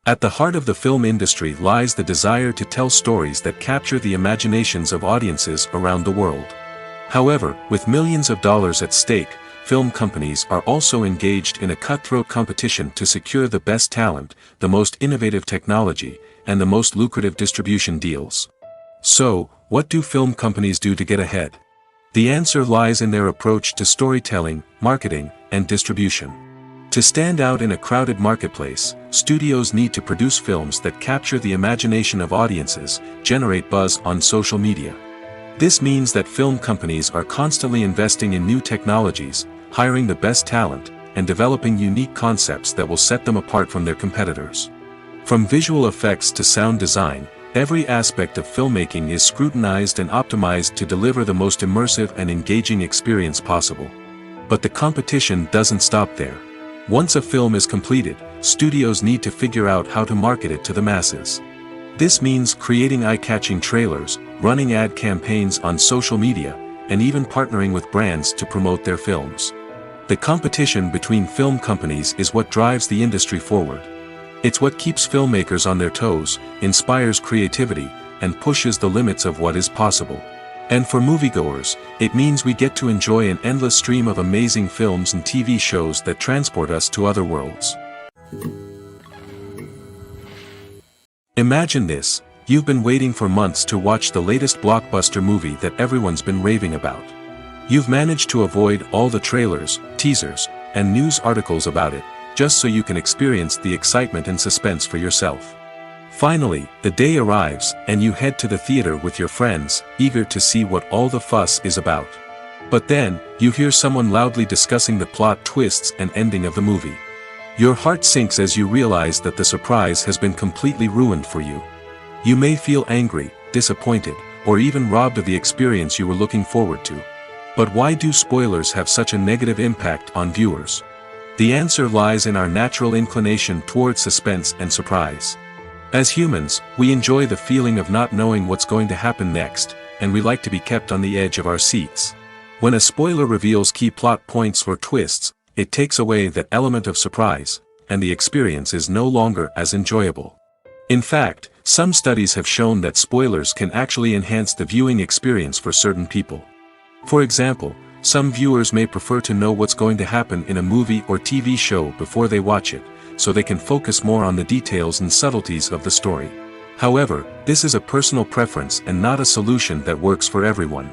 Speaker 1: At the heart of the film industry lies the desire to tell stories that capture the imaginations of audiences around the world. However, with millions of dollars at stake, film companies are also engaged in a cutthroat competition to secure the best talent, the most innovative technology, and the most lucrative distribution deals. So, what do film companies do to get ahead? The answer lies in their approach to storytelling, marketing, and distribution. To stand out in a crowded marketplace, studios need to produce films that capture the imagination of audiences, generate buzz on social media. This means that film companies are constantly investing in new technologies, hiring the best talent, and developing unique concepts that will set them apart from their competitors. From visual effects to sound design, every aspect of filmmaking is scrutinized and optimized to deliver the most immersive and engaging experience possible. But the competition doesn't stop there. Once a film is completed, studios need to figure out how to market it to the masses. This means creating eye-catching trailers, running ad campaigns on social media, and even partnering with brands to promote their films. The competition between film companies is what drives the industry forward. It's what keeps filmmakers on their toes, inspires creativity, and pushes the limits of what is possible. And for moviegoers, it means we get to enjoy an endless stream of amazing films and TV shows that transport us to other worlds. Imagine this: you've been waiting for months to watch the latest blockbuster movie that everyone's been raving about. You've managed to avoid all the trailers, teasers, and news articles about it, just so you can experience the excitement and suspense for yourself. Finally, the day arrives, and you head to the theater with your friends, eager to see what all the fuss is about. But then, you hear someone loudly discussing the plot twists and ending of the movie. Your heart sinks as you realize that the surprise has been completely ruined for you. You may feel angry, disappointed, or even robbed of the experience you were looking forward to. But why do spoilers have such a negative impact on viewers? The answer lies in our natural inclination toward suspense and surprise. As humans, we enjoy the feeling of not knowing what's going to happen next, and we like to be kept on the edge of our seats. When a spoiler reveals key plot points or twists, it takes away that element of surprise, and the experience is no longer as enjoyable. In fact, some studies have shown that spoilers can actually enhance the viewing experience for certain people. For example, some viewers may prefer to know what's going to happen in a movie or TV show before they watch it, so they can focus more on the details and subtleties of the story. However, this is a personal preference and not a solution that works for everyone.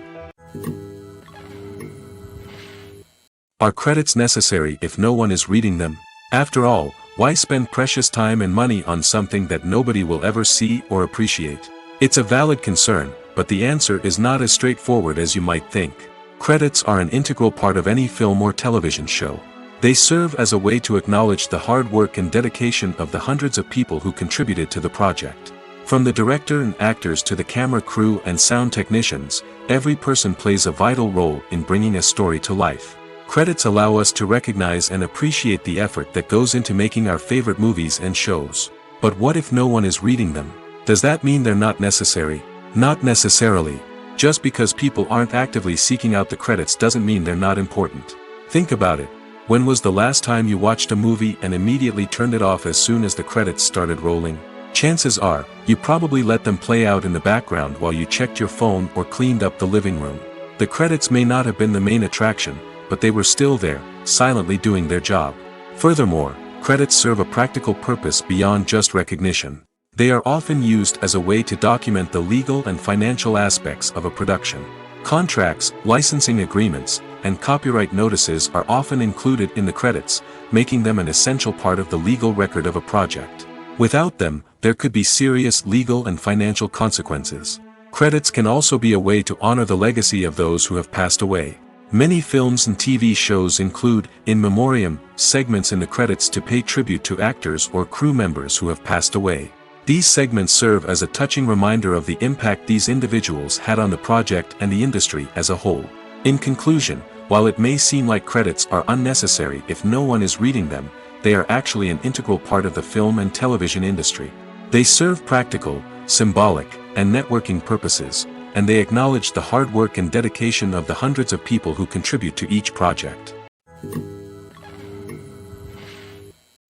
Speaker 1: Are credits necessary if no one is reading them? After all, why spend precious time and money on something that nobody will ever see or appreciate? It's a valid concern, but the answer is not as straightforward as you might think. Credits are an integral part of any film or television show. They serve as a way to acknowledge the hard work and dedication of the hundreds of people who contributed to the project. From the director and actors to the camera crew and sound technicians, every person plays a vital role in bringing a story to life. Credits allow us to recognize and appreciate the effort that goes into making our favorite movies and shows. But what if no one is reading them? Does that mean they're not necessary? Not necessarily. Just because people aren't actively seeking out the credits doesn't mean they're not important. Think about it. When was the last time you watched a movie and immediately turned it off as soon as the credits started rolling? Chances are, you probably let them play out in the background while you checked your phone or cleaned up the living room. The credits may not have been the main attraction, but they were still there, silently doing their job. Furthermore, credits serve a practical purpose beyond just recognition. They are often used as a way to document the legal and financial aspects of a production. Contracts, licensing agreements, and copyright notices are often included in the credits, making them an essential part of the legal record of a project. Without them, there could be serious legal and financial consequences. Credits can also be a way to honor the legacy of those who have passed away. Many films and TV shows include in memoriam segments in the credits to pay tribute to actors or crew members who have passed away. These segments serve as a touching reminder of the impact these individuals had on the project and the industry as a whole. In conclusion, while it may seem like credits are unnecessary if no one is reading them, they are actually an integral part of the film and television industry. They serve practical, symbolic, and networking purposes, and they acknowledge the hard work and dedication of the hundreds of people who contribute to each project.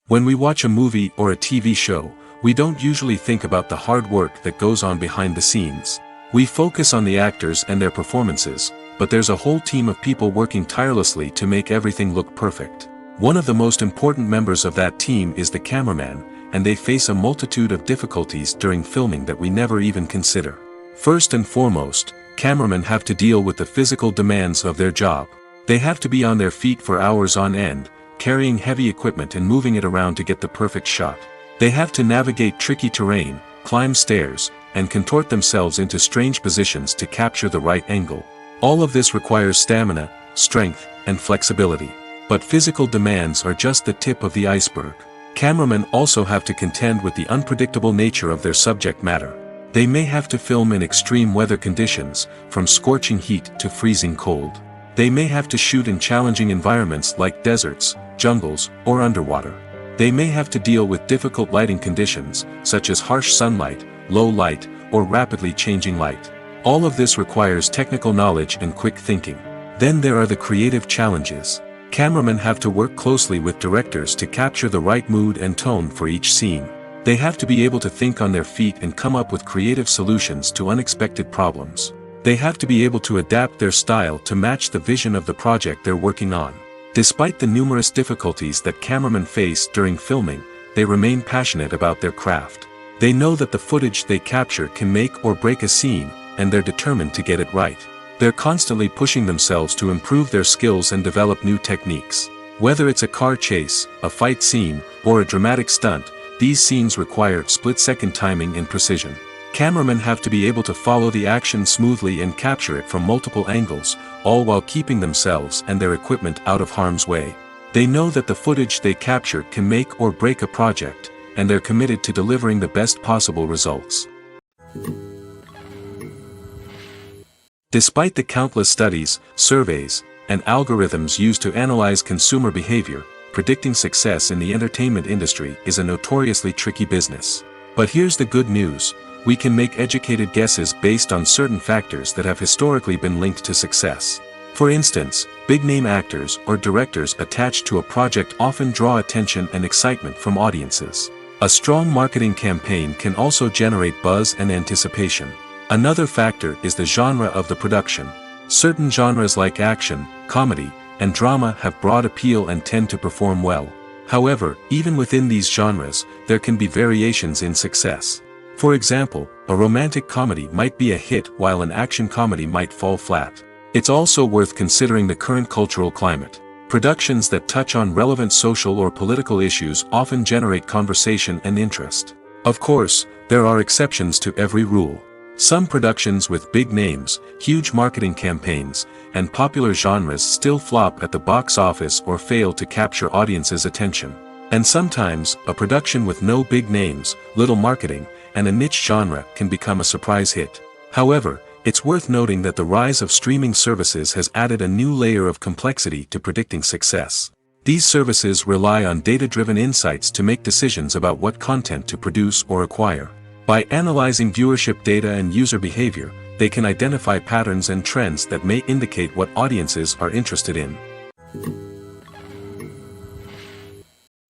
Speaker 1: When we watch a movie or a TV show, we don't usually think about the hard work that goes on behind the scenes. We focus on the actors and their performances, but there's a whole team of people working tirelessly to make everything look perfect. One of the most important members of that team is the cameraman, and they face a multitude of difficulties during filming that we never even consider. First and foremost, cameramen have to deal with the physical demands of their job. They have to be on their feet for hours on end, carrying heavy equipment and moving it around to get the perfect shot. They have to navigate tricky terrain, climb stairs, and contort themselves into strange positions to capture the right angle. All of this requires stamina, strength, and flexibility. But physical demands are just the tip of the iceberg. Cameramen also have to contend with the unpredictable nature of their subject matter. They may have to film in extreme weather conditions, from scorching heat to freezing cold. They may have to shoot in challenging environments like deserts, jungles, or underwater. They may have to deal with difficult lighting conditions, such as harsh sunlight, low light, or rapidly changing light. All of this requires technical knowledge and quick thinking. Then there are the creative challenges. Cameramen have to work closely with directors to capture the right mood and tone for each scene. They have to be able to think on their feet and come up with creative solutions to unexpected problems. They have to be able to adapt their style to match the vision of the project they're working on. Despite the numerous difficulties that cameramen face during filming, they remain passionate about their craft. They know that the footage they capture can make or break a scene, and they're determined to get it right. They're constantly pushing themselves to improve their skills and develop new techniques. Whether it's a car chase, a fight scene, or a dramatic stunt, these scenes require split-second timing and precision. Cameramen have to be able to follow the action smoothly and capture it from multiple angles, all while keeping themselves and their equipment out of harm's way. They know that the footage they capture can make or break a project, and they're committed to delivering the best possible results. Despite the countless studies, surveys, and algorithms used to analyze consumer behavior, predicting success in the entertainment industry is a notoriously tricky business. But here's the good news: we can make educated guesses based on certain factors that have historically been linked to success. For instance, big-name actors or directors attached to a project often draw attention and excitement from audiences. A strong marketing campaign can also generate buzz and anticipation. Another factor is the genre of the production. Certain genres like action, comedy, and drama have broad appeal and tend to perform well. However, even within these genres, there can be variations in success. For example, a romantic comedy might be a hit while an action comedy might fall flat. It's also worth considering the current cultural climate. Productions that touch on relevant social or political issues often generate conversation and interest. Of course, there are exceptions to every rule. Some productions with big names, huge marketing campaigns, and popular genres still flop at the box office or fail to capture audiences' attention. And sometimes, a production with no big names, little marketing, and a niche genre can become a surprise hit. However, it's worth noting that the rise of streaming services has added a new layer of complexity to predicting success. These services rely on data-driven insights to make decisions about what content to produce or acquire. By analyzing viewership data and user behavior, they can identify patterns and trends that may indicate what audiences are interested in.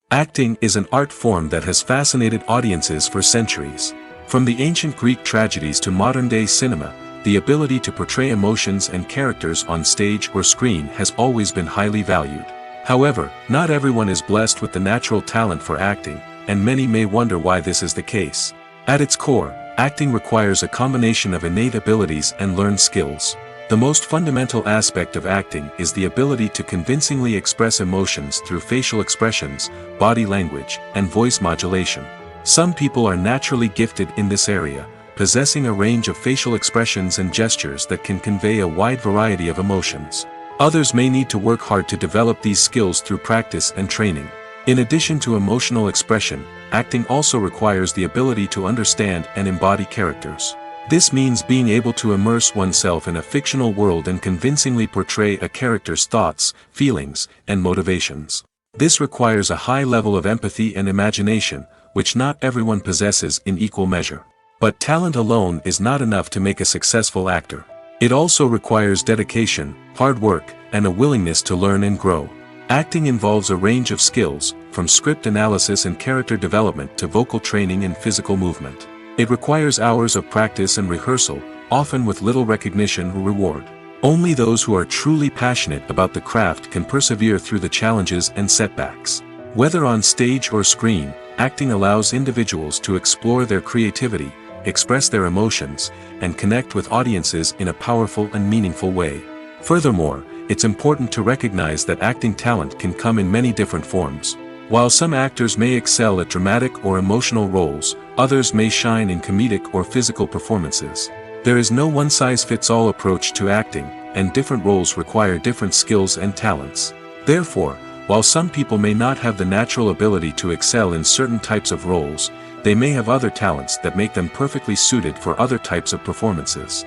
Speaker 1: Acting is an art form that has fascinated audiences for centuries. From the ancient Greek tragedies to modern-day cinema, the ability to portray emotions and characters on stage or screen has always been highly valued. However, not everyone is blessed with the natural talent for acting, and many may wonder why this is the case. At its core, acting requires a combination of innate abilities and learned skills. The most fundamental aspect of acting is the ability to convincingly express emotions through facial expressions, body language, and voice modulation. Some people are naturally gifted in this area, possessing a range of facial expressions and gestures that can convey a wide variety of emotions. Others may need to work hard to develop these skills through practice and training. In addition to emotional expression, acting also requires the ability to understand and embody characters. This means being able to immerse oneself in a fictional world and convincingly portray a character's thoughts, feelings, and motivations. This requires a high level of empathy and imagination, which not everyone possesses in equal measure. But talent alone is not enough to make a successful actor. It also requires dedication, hard work, and a willingness to learn and grow. Acting involves a range of skills, from script analysis and character development to vocal training and physical movement. It requires hours of practice and rehearsal, often with little recognition or reward. Only those who are truly passionate about the craft can persevere through the challenges and setbacks. Whether on stage or screen, acting allows individuals to explore their creativity, express their emotions, and connect with audiences in a powerful and meaningful way. Furthermore, it's important to recognize that acting talent can come in many different forms. While some actors may excel at dramatic or emotional roles, others may shine in comedic or physical performances. There is no one-size-fits-all approach to acting, and different roles require different skills and talents. Therefore, while some people may not have the natural ability to excel in certain types of roles, they may have other talents that make them perfectly suited for other types of performances.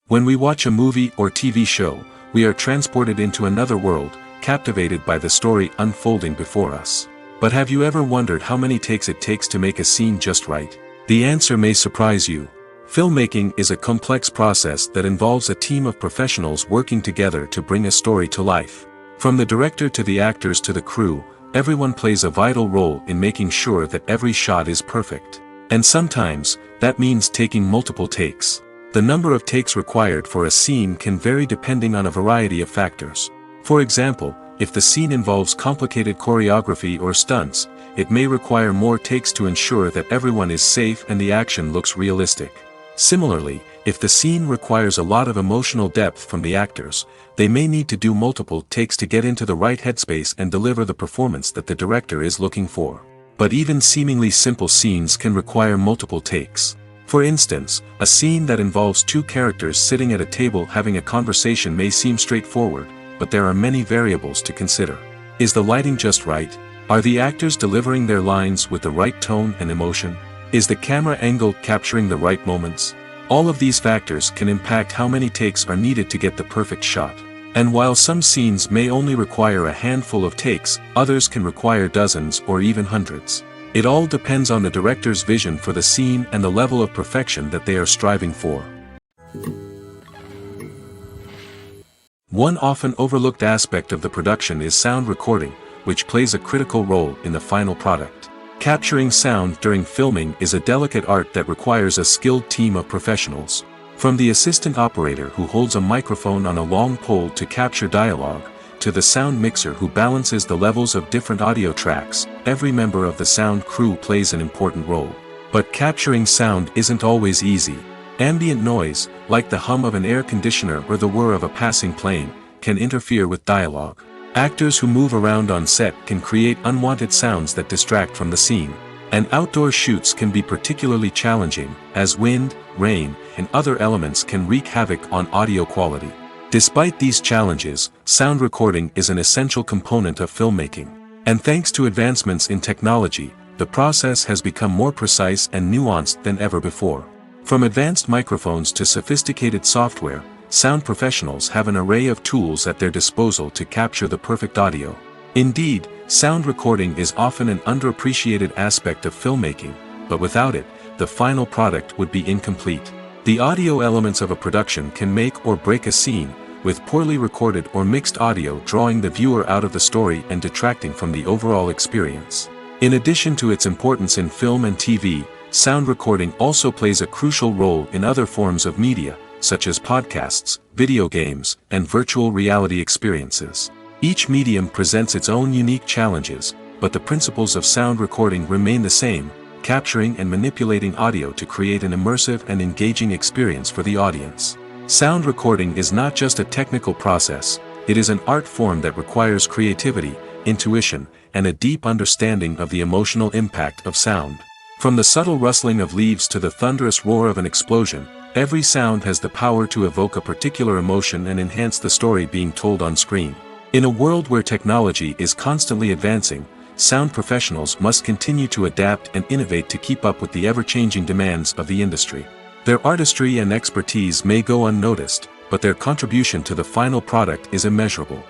Speaker 1: When we watch a movie or TV show, we are transported into another world, captivated by the story unfolding before us. But have you ever wondered how many takes it takes to make a scene just right? The answer may surprise you. Filmmaking is a complex process that involves a team of professionals working together to bring a story to life. From the director to the actors to the crew, everyone plays a vital role in making sure that every shot is perfect. And sometimes, that means taking multiple takes. The number of takes required for a scene can vary depending on a variety of factors. For example, if the scene involves complicated choreography or stunts, it may require more takes to ensure that everyone is safe and the action looks realistic. Similarly, if the scene requires a lot of emotional depth from the actors, they may need to do multiple takes to get into the right headspace and deliver the performance that the director is looking for. But even seemingly simple scenes can require multiple takes. For instance, a scene that involves two characters sitting at a table having a conversation may seem straightforward, but there are many variables to consider. Is the lighting just right? Are the actors delivering their lines with the right tone and emotion? Is the camera angle capturing the right moments? All of these factors can impact how many takes are needed to get the perfect shot. And while some scenes may only require a handful of takes, others can require dozens or even hundreds. It all depends on the director's vision for the scene and the level of perfection that they are striving for. One often overlooked aspect of the production is sound recording, which plays a critical role in the final product. Capturing sound during filming is a delicate art that requires a skilled team of professionals. From the assistant operator who holds a microphone on a long pole to capture dialogue, to the sound mixer who balances the levels of different audio tracks, every member of the sound crew plays an important role. But capturing sound isn't always easy. Ambient noise, like the hum of an air conditioner or the whir of a passing plane, can interfere with dialogue. Actors who move around on set can create unwanted sounds that distract from the scene. And outdoor shoots can be particularly challenging, as wind, rain, and other elements can wreak havoc on audio quality. Despite these challenges, sound recording is an essential component of filmmaking. And thanks to advancements in technology, the process has become more precise and nuanced than ever before. From advanced microphones to sophisticated software, sound professionals have an array of tools at their disposal to capture the perfect audio. Indeed, sound recording is often an underappreciated aspect of filmmaking, but without it, the final product would be incomplete. The audio elements of a production can make or break a scene, with poorly recorded or mixed audio drawing the viewer out of the story and detracting from the overall experience. In addition to its importance in film and TV, sound recording also plays a crucial role in other forms of media, such as podcasts, video games, and virtual reality experiences. Each medium presents its own unique challenges, but the principles of sound recording remain the same, capturing and manipulating audio to create an immersive and engaging experience for the audience. Sound recording is not just a technical process, it is an art form that requires creativity, intuition, and a deep understanding of the emotional impact of sound. From the subtle rustling of leaves to the thunderous roar of an explosion, every sound has the power to evoke a particular emotion and enhance the story being told on screen. In a world where technology is constantly advancing, sound professionals must continue to adapt and innovate to keep up with the ever-changing demands of the industry. Their artistry and expertise may go unnoticed, but their contribution to the final product is immeasurable.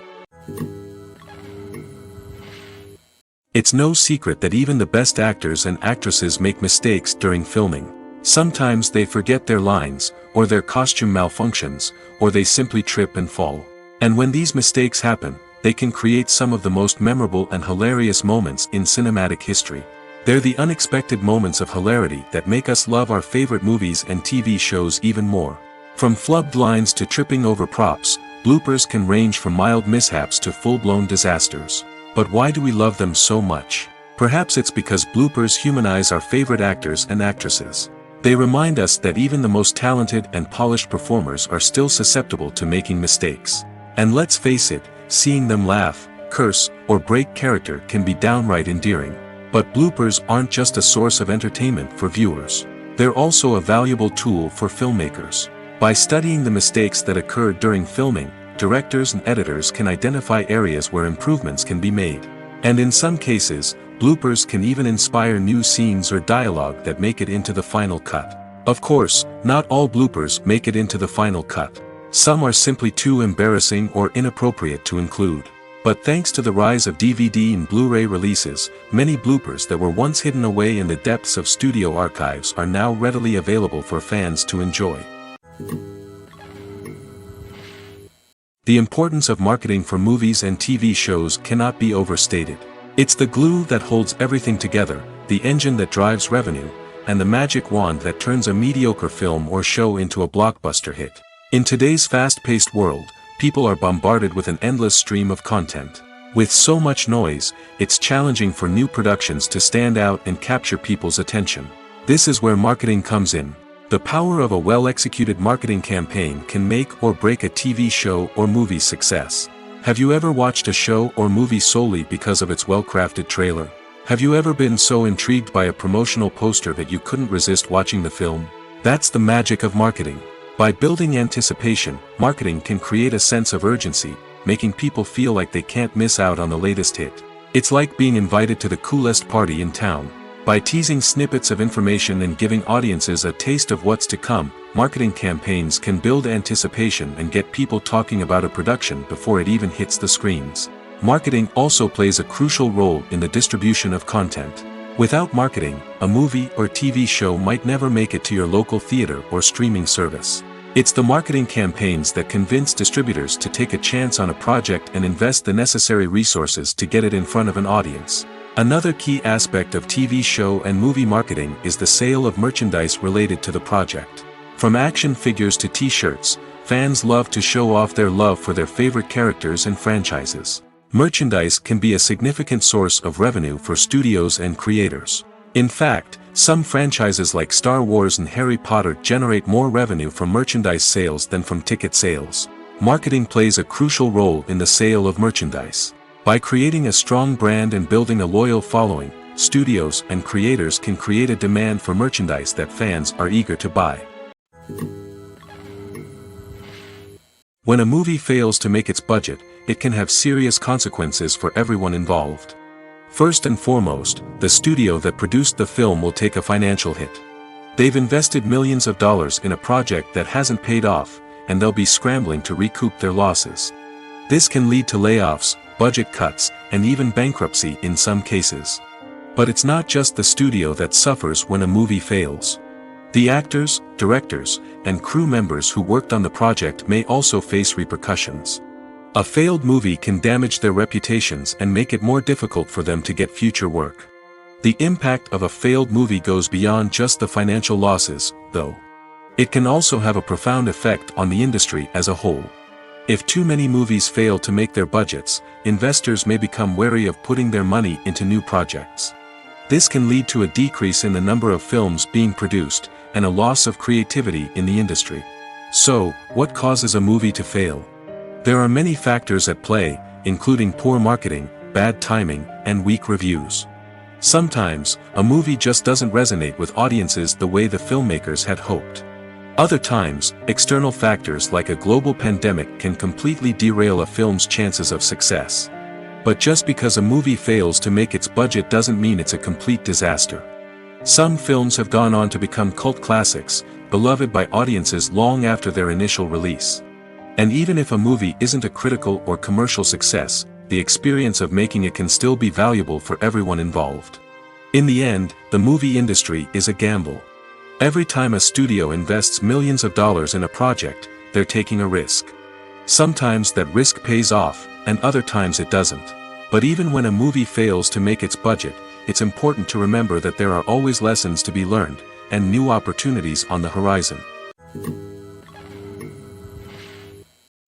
Speaker 1: It's no secret that even the best actors and actresses make mistakes during filming. Sometimes they forget their lines, or their costume malfunctions, or they simply trip and fall. And when these mistakes happen, they can create some of the most memorable and hilarious moments in cinematic history. They're the unexpected moments of hilarity that make us love our favorite movies and TV shows even more. From flubbed lines to tripping over props, bloopers can range from mild mishaps to full-blown disasters. But why do we love them so much? Perhaps it's because bloopers humanize our favorite actors and actresses. They remind us that even the most talented and polished performers are still susceptible to making mistakes. And let's face it, seeing them laugh, curse, or break character can be downright endearing. But bloopers aren't just a source of entertainment for viewers. They're also a valuable tool for filmmakers. By studying the mistakes that occurred during filming, directors and editors can identify areas where improvements can be made. And in some cases, bloopers can even inspire new scenes or dialogue that make it into the final cut. Of course, not all bloopers make it into the final cut. Some are simply too embarrassing or inappropriate to include. But thanks to the rise of DVD and Blu-ray releases, many bloopers that were once hidden away in the depths of studio archives are now readily available for fans to enjoy. The importance of marketing for movies and TV shows cannot be overstated. It's the glue that holds everything together, the engine that drives revenue, and the magic wand that turns a mediocre film or show into a blockbuster hit. In today's fast-paced world, people are bombarded with an endless stream of content. With so much noise, it's challenging for new productions to stand out and capture people's attention. This is where marketing comes in. The power of a well-executed marketing campaign can make or break a TV show or movie's success. Have you ever watched a show or movie solely because of its well-crafted trailer? Have you ever been so intrigued by a promotional poster that you couldn't resist watching the film? That's the magic of marketing. By building anticipation, marketing can create a sense of urgency, making people feel like they can't miss out on the latest hit. It's like being invited to the coolest party in town. By teasing snippets of information and giving audiences a taste of what's to come, marketing campaigns can build anticipation and get people talking about a production before it even hits the screens. Marketing also plays a crucial role in the distribution of content. Without marketing, a movie or TV show might never make it to your local theater or streaming service. It's the marketing campaigns that convince distributors to take a chance on a project and invest the necessary resources to get it in front of an audience. Another key aspect of TV show and movie marketing is the sale of merchandise related to the project. From action figures to t-shirts, fans love to show off their love for their favorite characters and franchises. Merchandise can be a significant source of revenue for studios and creators. In fact, some franchises like Star Wars and Harry Potter generate more revenue from merchandise sales than from ticket sales. Marketing plays a crucial role in the sale of merchandise. By creating a strong brand and building a loyal following, studios and creators can create a demand for merchandise that fans are eager to buy. When a movie fails to make its budget, it can have serious consequences for everyone involved. First and foremost, the studio that produced the film will take a financial hit. They've invested millions of dollars in a project that hasn't paid off, and they'll be scrambling to recoup their losses. This can lead to layoffs, budget cuts, and even bankruptcy in some cases. But it's not just the studio that suffers when a movie fails. The actors, directors, and crew members who worked on the project may also face repercussions. A failed movie can damage their reputations and make it more difficult for them to get future work. The impact of a failed movie goes beyond just the financial losses, though. It can also have a profound effect on the industry as a whole. If too many movies fail to make their budgets, investors may become wary of putting their money into new projects. This can lead to a decrease in the number of films being produced, and a loss of creativity in the industry. So, what causes a movie to fail? There are many factors at play, including poor marketing, bad timing, and weak reviews. Sometimes, a movie just doesn't resonate with audiences the way the filmmakers had hoped. Other times, external factors like a global pandemic can completely derail a film's chances of success. But just because a movie fails to make its budget doesn't mean it's a complete disaster. Some films have gone on to become cult classics, beloved by audiences long after their initial release. And even if a movie isn't a critical or commercial success, the experience of making it can still be valuable for everyone involved. In the end, the movie industry is a gamble. Every time a studio invests millions of dollars in a project, they're taking a risk. Sometimes that risk pays off, and other times it doesn't. But even when a movie fails to make its budget, it's important to remember that there are always lessons to be learned, and new opportunities on the horizon.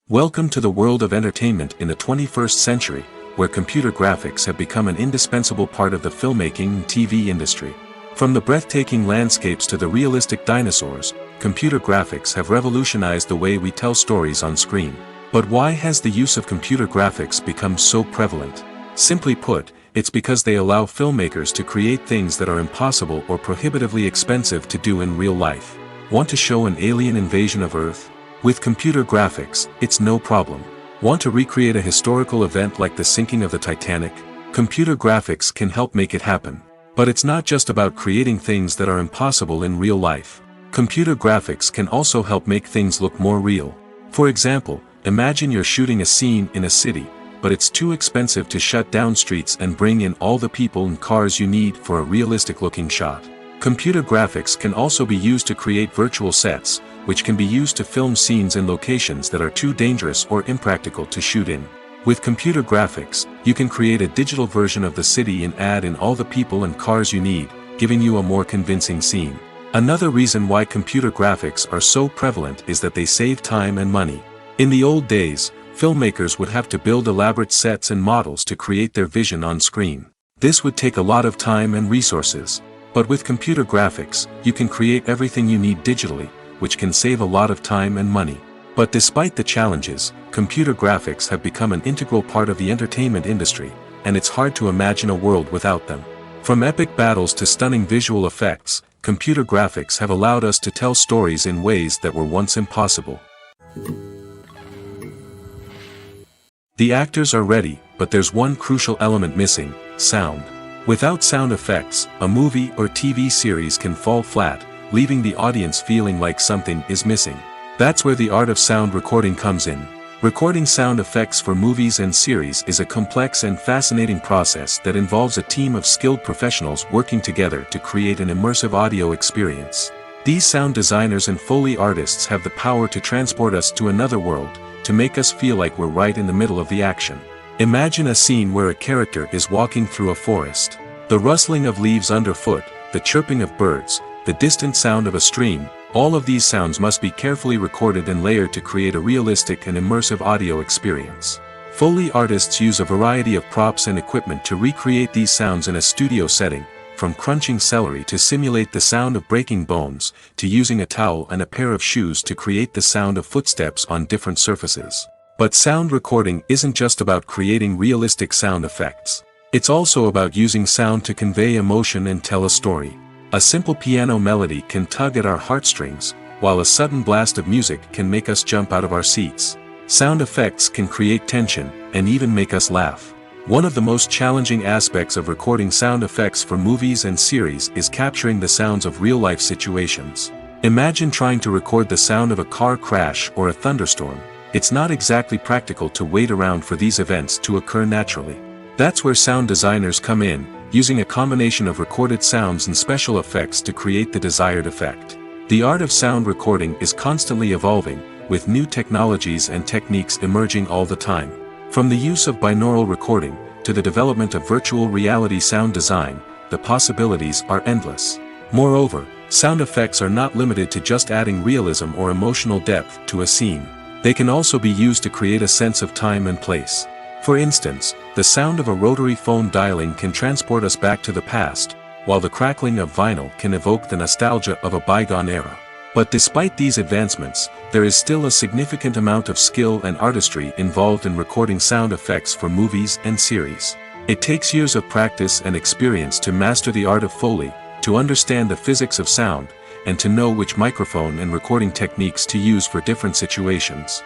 Speaker 1: Welcome to the world of entertainment in the 21st century, where computer graphics have become an indispensable part of the filmmaking and TV industry. From the breathtaking landscapes to the realistic dinosaurs, computer graphics have revolutionized the way we tell stories on screen. But why has the use of computer graphics become so prevalent? Simply put, it's because they allow filmmakers to create things that are impossible or prohibitively expensive to do in real life. Want to show an alien invasion of Earth? With computer graphics, it's no problem. Want to recreate a historical event like the sinking of the Titanic? Computer graphics can help make it happen. But it's not just about creating things that are impossible in real life. Computer graphics can also help make things look more real. For example, imagine you're shooting a scene in a city, but it's too expensive to shut down streets and bring in all the people and cars you need for a realistic-looking shot. Computer graphics can also be used to create virtual sets, which can be used to film scenes in locations that are too dangerous or impractical to shoot in. With computer graphics, you can create a digital version of the city and add in all the people and cars you need, giving you a more convincing scene. Another reason why computer graphics are so prevalent is that they save time and money. In the old days, filmmakers would have to build elaborate sets and models to create their vision on screen. This would take a lot of time and resources. But with computer graphics, you can create everything you need digitally, which can save a lot of time and money. But despite the challenges, computer graphics have become an integral part of the entertainment industry, and it's hard to imagine a world without them. From epic battles to stunning visual effects, computer graphics have allowed us to tell stories in ways that were once impossible. The actors are ready, but there's one crucial element missing: sound. Without sound effects, a movie or TV series can fall flat, leaving the audience feeling like something is missing. That's where the art of sound recording comes in. Recording sound effects for movies and series is a complex and fascinating process that involves a team of skilled professionals working together to create an immersive audio experience. These sound designers and Foley artists have the power to transport us to another world, to make us feel like we're right in the middle of the action. Imagine a scene where a character is walking through a forest. The rustling of leaves underfoot, the chirping of birds, the distant sound of a stream, all of these sounds must be carefully recorded and layered to create a realistic and immersive audio experience. Foley artists use a variety of props and equipment to recreate these sounds in a studio setting, from crunching celery to simulate the sound of breaking bones, to using a towel and a pair of shoes to create the sound of footsteps on different surfaces. But sound recording isn't just about creating realistic sound effects. It's also about using sound to convey emotion and tell a story. A simple piano melody can tug at our heartstrings, while a sudden blast of music can make us jump out of our seats. Sound effects can create tension, and even make us laugh. One of the most challenging aspects of recording sound effects for movies and series is capturing the sounds of real-life situations. Imagine trying to record the sound of a car crash or a thunderstorm. It's not exactly practical to wait around for these events to occur naturally. That's where sound designers come in, using a combination of recorded sounds and special effects to create the desired effect. The art of sound recording is constantly evolving, with new technologies and techniques emerging all the time. From the use of binaural recording, to the development of virtual reality sound design, the possibilities are endless. Moreover, sound effects are not limited to just adding realism or emotional depth to a scene. They can also be used to create a sense of time and place. For instance, the sound of a rotary phone dialing can transport us back to the past, while the crackling of vinyl can evoke the nostalgia of a bygone era. But despite these advancements, there is still a significant amount of skill and artistry involved in recording sound effects for movies and series. It takes years of practice and experience to master the art of Foley, to understand the physics of sound, and to know which microphone and recording techniques to use for different situations.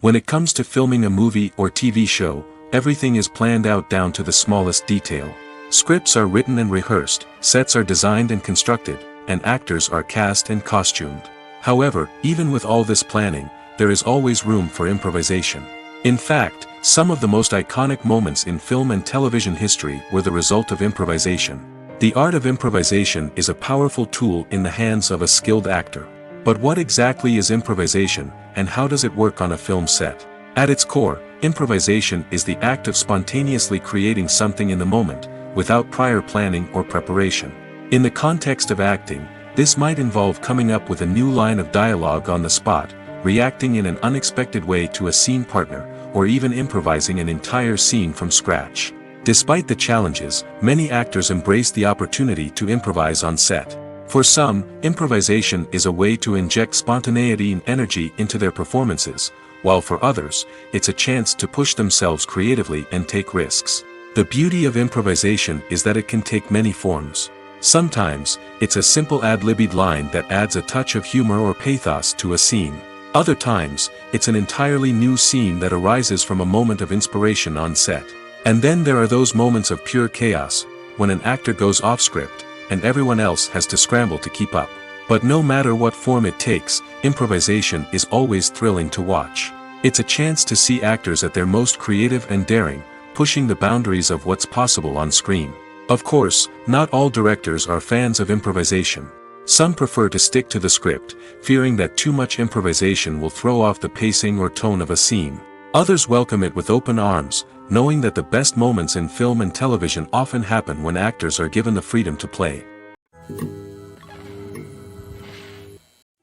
Speaker 1: When it comes to filming a movie or TV show, everything is planned out down to the smallest detail. Scripts are written and rehearsed, sets are designed and constructed, and actors are cast and costumed. However, even with all this planning, there is always room for improvisation. In fact, some of the most iconic moments in film and television history were the result of improvisation. The art of improvisation is a powerful tool in the hands of a skilled actor. But what exactly is improvisation, and how does it work on a film set? At its core, improvisation is the act of spontaneously creating something in the moment, without prior planning or preparation. In the context of acting, this might involve coming up with a new line of dialogue on the spot, reacting in an unexpected way to a scene partner, or even improvising an entire scene from scratch. Despite the challenges, many actors embrace the opportunity to improvise on set. For some, improvisation is a way to inject spontaneity and energy into their performances, while for others, it's a chance to push themselves creatively and take risks. The beauty of improvisation is that it can take many forms. Sometimes, it's a simple ad-libbed line that adds a touch of humor or pathos to a scene. Other times, it's an entirely new scene that arises from a moment of inspiration on set. And then there are those moments of pure chaos, when an actor goes off script, and everyone else has to scramble to keep up. But no matter what form it takes, improvisation is always thrilling to watch. It's a chance to see actors at their most creative and daring, pushing the boundaries of what's possible on screen. Of course, not all directors are fans of improvisation. Some prefer to stick to the script, fearing that too much improvisation will throw off the pacing or tone of a scene. Others welcome it with open arms, knowing that the best moments in film and television often happen when actors are given the freedom to play.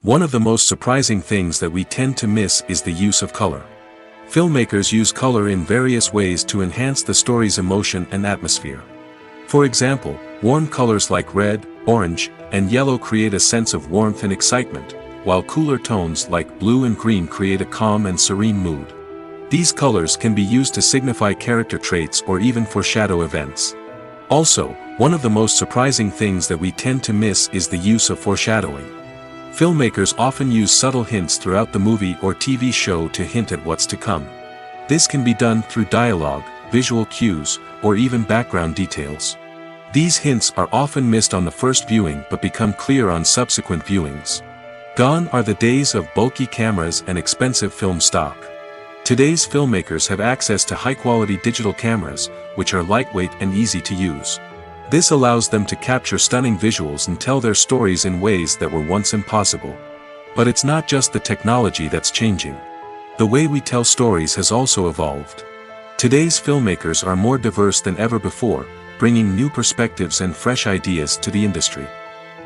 Speaker 1: One of the most surprising things that we tend to miss is the use of color. Filmmakers use color in various ways to enhance the story's emotion and atmosphere. For example, warm colors like red, orange, and yellow create a sense of warmth and excitement, while cooler tones like blue and green create a calm and serene mood. These colors can be used to signify character traits or even foreshadow events. Also, one of the most surprising things that we tend to miss is the use of foreshadowing. Filmmakers often use subtle hints throughout the movie or TV show to hint at what's to come. This can be done through dialogue, visual cues, or even background details. These hints are often missed on the first viewing but become clear on subsequent viewings. Gone are the days of bulky cameras and expensive film stock. Today's filmmakers have access to high-quality digital cameras, which are lightweight and easy to use. This allows them to capture stunning visuals and tell their stories in ways that were once impossible. But it's not just the technology that's changing. The way we tell stories has also evolved. Today's filmmakers are more diverse than ever before, bringing new perspectives and fresh ideas to the industry.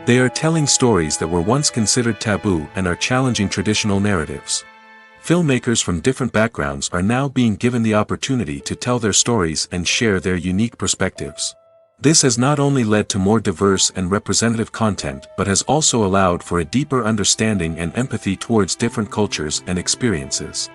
Speaker 1: They are telling stories that were once considered taboo and are challenging traditional narratives. Filmmakers from different backgrounds are now being given the opportunity to tell their stories and share their unique perspectives. This has not only led to more diverse and representative content but has also allowed for a deeper understanding and empathy towards different cultures and experiences.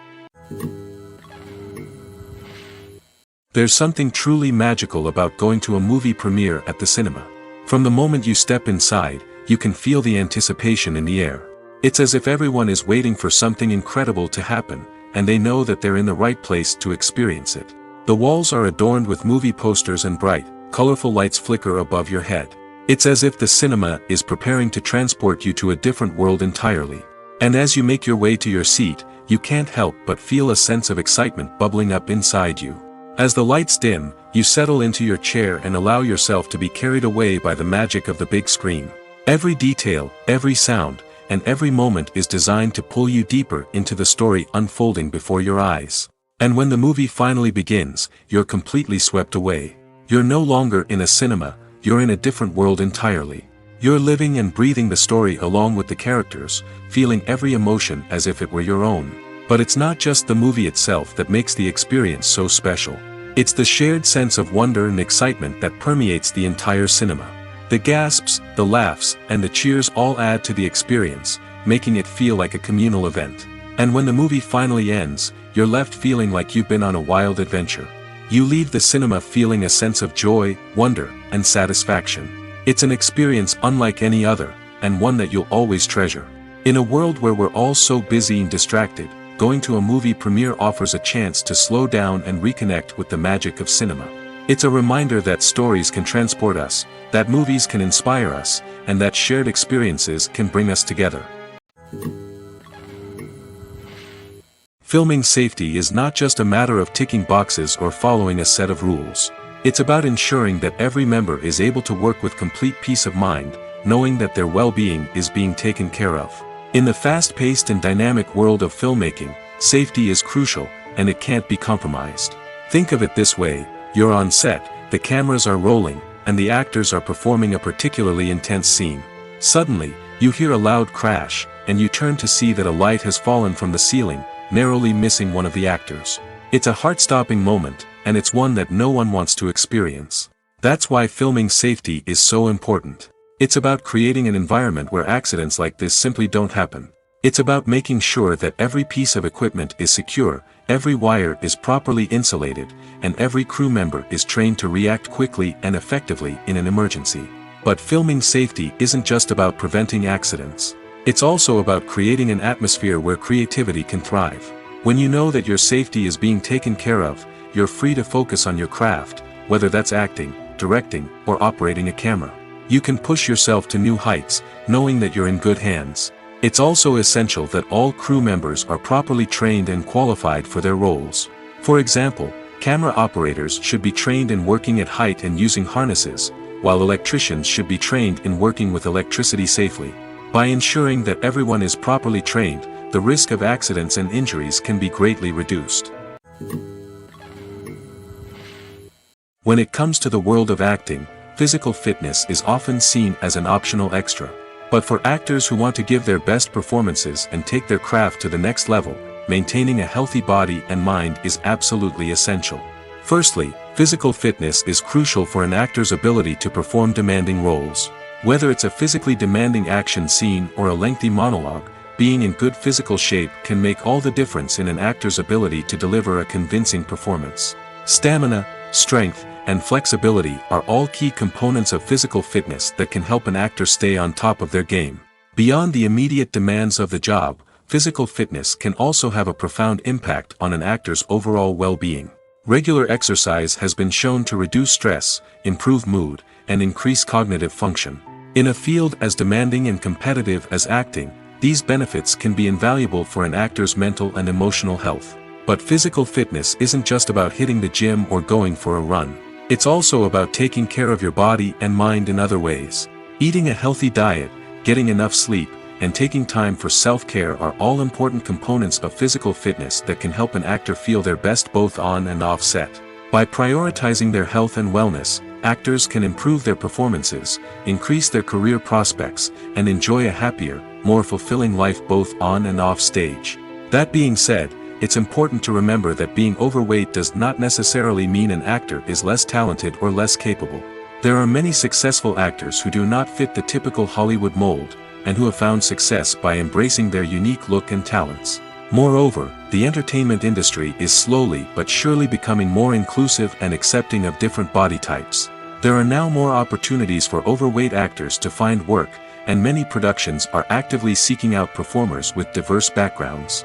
Speaker 1: There's something truly magical about going to a movie premiere at the cinema. From the moment you step inside, you can feel the anticipation in the air. It's as if everyone is waiting for something incredible to happen, and they know that they're in the right place to experience it. The walls are adorned with movie posters and bright, colorful lights flicker above your head. It's as if the cinema is preparing to transport you to a different world entirely. And as you make your way to your seat, you can't help but feel a sense of excitement bubbling up inside you. As the lights dim, you settle into your chair and allow yourself to be carried away by the magic of the big screen. Every detail, every sound, and every moment is designed to pull you deeper into the story unfolding before your eyes. And when the movie finally begins, you're completely swept away. You're no longer in a cinema, you're in a different world entirely. You're living and breathing the story along with the characters, feeling every emotion as if it were your own. But it's not just the movie itself that makes the experience so special. It's the shared sense of wonder and excitement that permeates the entire cinema. The gasps, the laughs, and the cheers all add to the experience, making it feel like a communal event. And when the movie finally ends, you're left feeling like you've been on a wild adventure. You leave the cinema feeling a sense of joy, wonder, and satisfaction. It's an experience unlike any other, and one that you'll always treasure. In a world where we're all so busy and distracted, going to a movie premiere offers a chance to slow down and reconnect with the magic of cinema. It's a reminder that stories can transport us, that movies can inspire us, and that shared experiences can bring us together. Filming safety is not just a matter of ticking boxes or following a set of rules. It's about ensuring that every member is able to work with complete peace of mind, knowing that their well-being is being taken care of. In the fast-paced and dynamic world of filmmaking, safety is crucial, and it can't be compromised. Think of it this way: you're on set, the cameras are rolling, and the actors are performing a particularly intense scene. Suddenly, you hear a loud crash, and you turn to see that a light has fallen from the ceiling, narrowly missing one of the actors. It's a heart-stopping moment, and it's one that no one wants to experience. That's why filming safety is so important. It's about creating an environment where accidents like this simply don't happen. It's about making sure that every piece of equipment is secure, every wire is properly insulated, and every crew member is trained to react quickly and effectively in an emergency. But filming safety isn't just about preventing accidents. It's also about creating an atmosphere where creativity can thrive. When you know that your safety is being taken care of, you're free to focus on your craft, whether that's acting, directing, or operating a camera. You can push yourself to new heights, knowing that you're in good hands. It's also essential that all crew members are properly trained and qualified for their roles. For example, camera operators should be trained in working at height and using harnesses, while electricians should be trained in working with electricity safely. By ensuring that everyone is properly trained, the risk of accidents and injuries can be greatly reduced. When it comes to the world of acting, physical fitness is often seen as an optional extra. But for actors who want to give their best performances and take their craft to the next level, maintaining a healthy body and mind is absolutely essential. Firstly, physical fitness is crucial for an actor's ability to perform demanding roles. Whether it's a physically demanding action scene or a lengthy monologue, being in good physical shape can make all the difference in an actor's ability to deliver a convincing performance. Stamina, strength, and flexibility are all key components of physical fitness that can help an actor stay on top of their game. Beyond the immediate demands of the job, physical fitness can also have a profound impact on an actor's overall well-being. Regular exercise has been shown to reduce stress, improve mood, and increase cognitive function. In a field as demanding and competitive as acting, these benefits can be invaluable for an actor's mental and emotional health. But physical fitness isn't just about hitting the gym or going for a run. It's also about taking care of your body and mind in other ways. Eating a healthy diet, getting enough sleep, and taking time for self-care are all important components of physical fitness that can help an actor feel their best both on and off set. By prioritizing their health and wellness, actors can improve their performances, increase their career prospects, and enjoy a happier, more fulfilling life both on and off stage. That being said, it's important to remember that being overweight does not necessarily mean an actor is less talented or less capable. There are many successful actors who do not fit the typical Hollywood mold, and who have found success by embracing their unique look and talents. Moreover, the entertainment industry is slowly but surely becoming more inclusive and accepting of different body types. There are now more opportunities for overweight actors to find work, and many productions are actively seeking out performers with diverse backgrounds.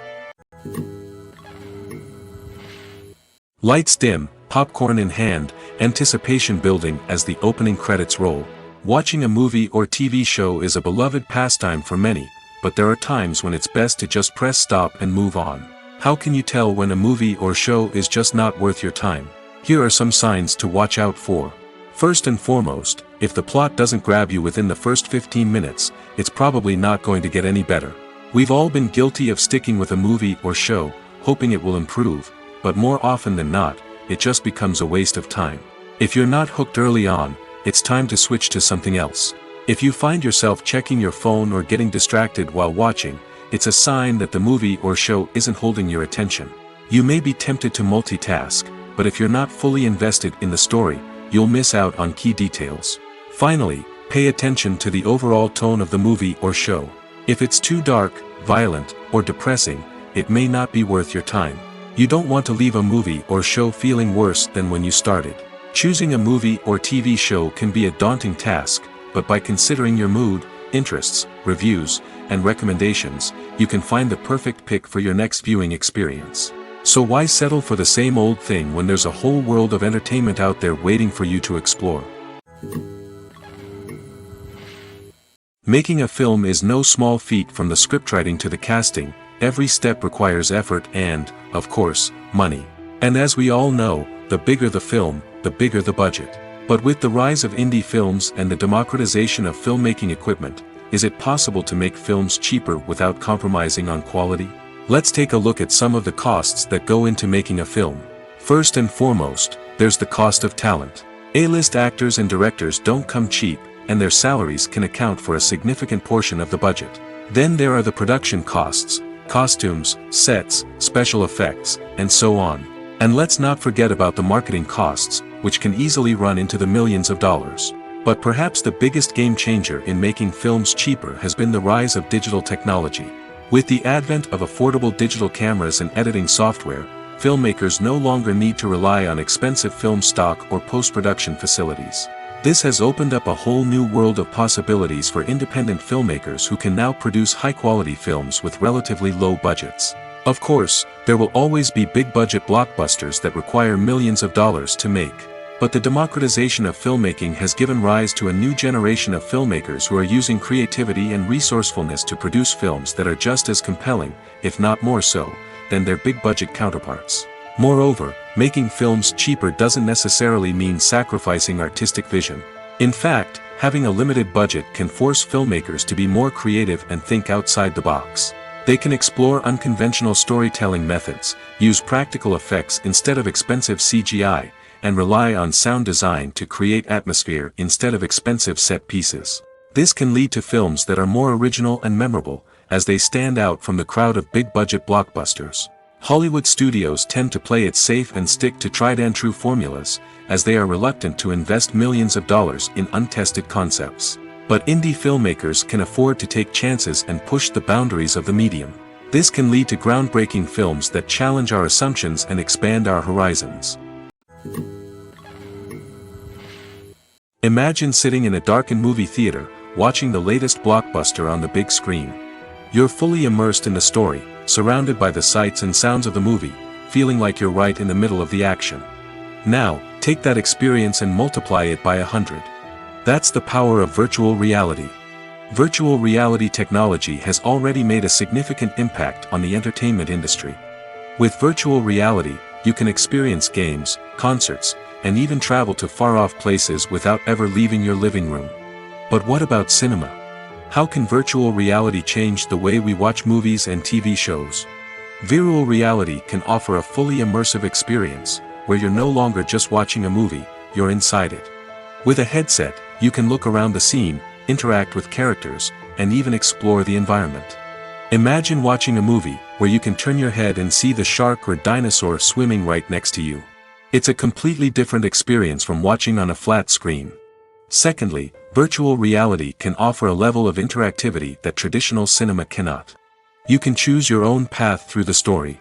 Speaker 1: Lights dim, popcorn in hand, anticipation building as the opening credits roll. Watching a movie or TV show is a beloved pastime for many, but there are times when it's best to just press stop and move on. How can you tell when a movie or show is just not worth your time? Here are some signs to watch out for. First and foremost, if the plot doesn't grab you within the first 15 minutes, it's probably not going to get any better. We've all been guilty of sticking with a movie or show, hoping it will improve, but more often than not, it just becomes a waste of time. If you're not hooked early on, it's time to switch to something else. If you find yourself checking your phone or getting distracted while watching, it's a sign that the movie or show isn't holding your attention. You may be tempted to multitask, but if you're not fully invested in the story, you'll miss out on key details. Finally, pay attention to the overall tone of the movie or show. If it's too dark, violent, or depressing, it may not be worth your time. You don't want to leave a movie or show feeling worse than when you started. Choosing a movie or TV show can be a daunting task, but by considering your mood, interests, reviews, and recommendations, you can find the perfect pick for your next viewing experience. So why settle for the same old thing when there's a whole world of entertainment out there waiting for you to explore? Making a film is no small feat. From the scriptwriting to the casting, every step requires effort and, of course, money. And as we all know, the bigger the film, the bigger the budget. But with the rise of indie films and the democratization of filmmaking equipment, is it possible to make films cheaper without compromising on quality? Let's take a look at some of the costs that go into making a film. First and foremost, there's the cost of talent. A-list actors and directors don't come cheap, and their salaries can account for a significant portion of the budget. Then there are the production costs, costumes, sets, special effects, and so on. And let's not forget about the marketing costs, which can easily run into the millions of dollars. But perhaps the biggest game changer in making films cheaper has been the rise of digital technology. With the advent of affordable digital cameras and editing software, filmmakers no longer need to rely on expensive film stock or post-production facilities. This has opened up a whole new world of possibilities for independent filmmakers who can now produce high-quality films with relatively low budgets. Of course, there will always be big-budget blockbusters that require millions of dollars to make. But the democratization of filmmaking has given rise to a new generation of filmmakers who are using creativity and resourcefulness to produce films that are just as compelling, if not more so, than their big-budget counterparts. Moreover, making films cheaper doesn't necessarily mean sacrificing artistic vision. In fact, having a limited budget can force filmmakers to be more creative and think outside the box. They can explore unconventional storytelling methods, use practical effects instead of expensive CGI, and rely on sound design to create atmosphere instead of expensive set pieces. This can lead to films that are more original and memorable, as they stand out from the crowd of big-budget blockbusters. Hollywood studios tend to play it safe and stick to tried-and-true formulas, as they are reluctant to invest millions of dollars in untested concepts. But indie filmmakers can afford to take chances and push the boundaries of the medium. This can lead to groundbreaking films that challenge our assumptions and expand our horizons. Imagine sitting in a darkened movie theater, watching the latest blockbuster on the big screen. You're fully immersed in the story, surrounded by the sights and sounds of the movie, feeling like you're right in the middle of the action. Now, take that experience and multiply it by 100. That's the power of virtual reality. Virtual reality technology has already made a significant impact on the entertainment industry. With virtual reality, you can experience games, concerts, and even travel to far-off places without ever leaving your living room. But what about cinema? How can virtual reality change the way we watch movies and TV shows? Virtual reality can offer a fully immersive experience, where you're no longer just watching a movie, you're inside it. With a headset, you can look around the scene, interact with characters, and even explore the environment. Imagine watching a movie, where you can turn your head and see the shark or dinosaur swimming right next to you. It's a completely different experience from watching on a flat screen. Secondly, virtual reality can offer a level of interactivity that traditional cinema cannot. You can choose your own path through the story.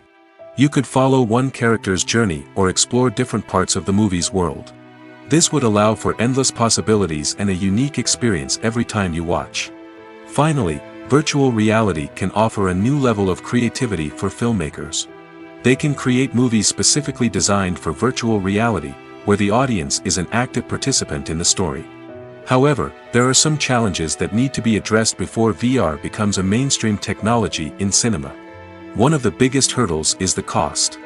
Speaker 1: You could follow one character's journey or explore different parts of the movie's world. This would allow for endless possibilities and a unique experience every time you watch. Finally, virtual reality can offer a new level of creativity for filmmakers. They can create movies specifically designed for virtual reality, where the audience is an active participant in the story. However, there are some challenges that need to be addressed before VR becomes a mainstream technology in cinema. One of the biggest hurdles is the cost.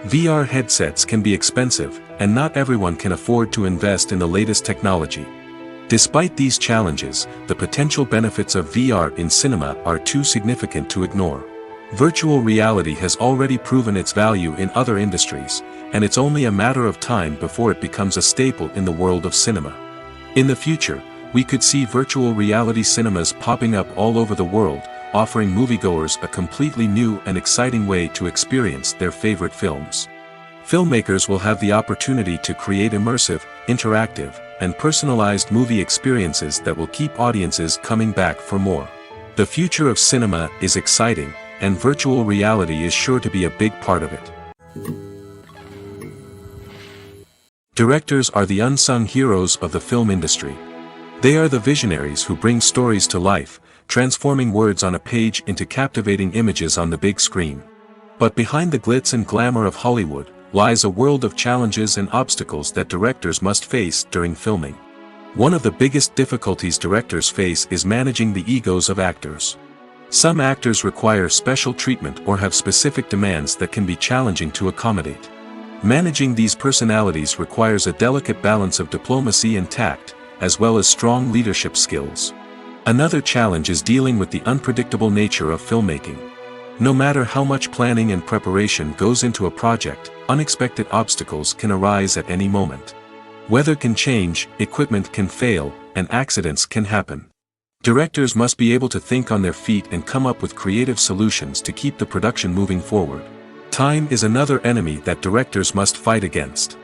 Speaker 1: VR headsets can be expensive, and not everyone can afford to invest in the latest technology. Despite these challenges, the potential benefits of VR in cinema are too significant to ignore. Virtual reality has already proven its value in other industries, and it's only a matter of time before it becomes a staple in the world of cinema. In the future, we could see virtual reality cinemas popping up all over the world, offering moviegoers a completely new and exciting way to experience their favorite films. Filmmakers will have the opportunity to create immersive, interactive, and personalized movie experiences that will keep audiences coming back for more. The future of cinema is exciting, and virtual reality is sure to be a big part of it. Directors are the unsung heroes of the film industry. They are the visionaries who bring stories to life, transforming words on a page into captivating images on the big screen. But behind the glitz and glamour of Hollywood, lies a world of challenges and obstacles that directors must face during filming. One of the biggest difficulties directors face is managing the egos of actors. Some actors require special treatment or have specific demands that can be challenging to accommodate. Managing these personalities requires a delicate balance of diplomacy and tact, as well as strong leadership skills. Another challenge is dealing with the unpredictable nature of filmmaking. No matter how much planning and preparation goes into a project, unexpected obstacles can arise at any moment. Weather can change, equipment can fail, and accidents can happen. Directors must be able to think on their feet and come up with creative solutions to keep the production moving forward. Time is another enemy that directors must fight against.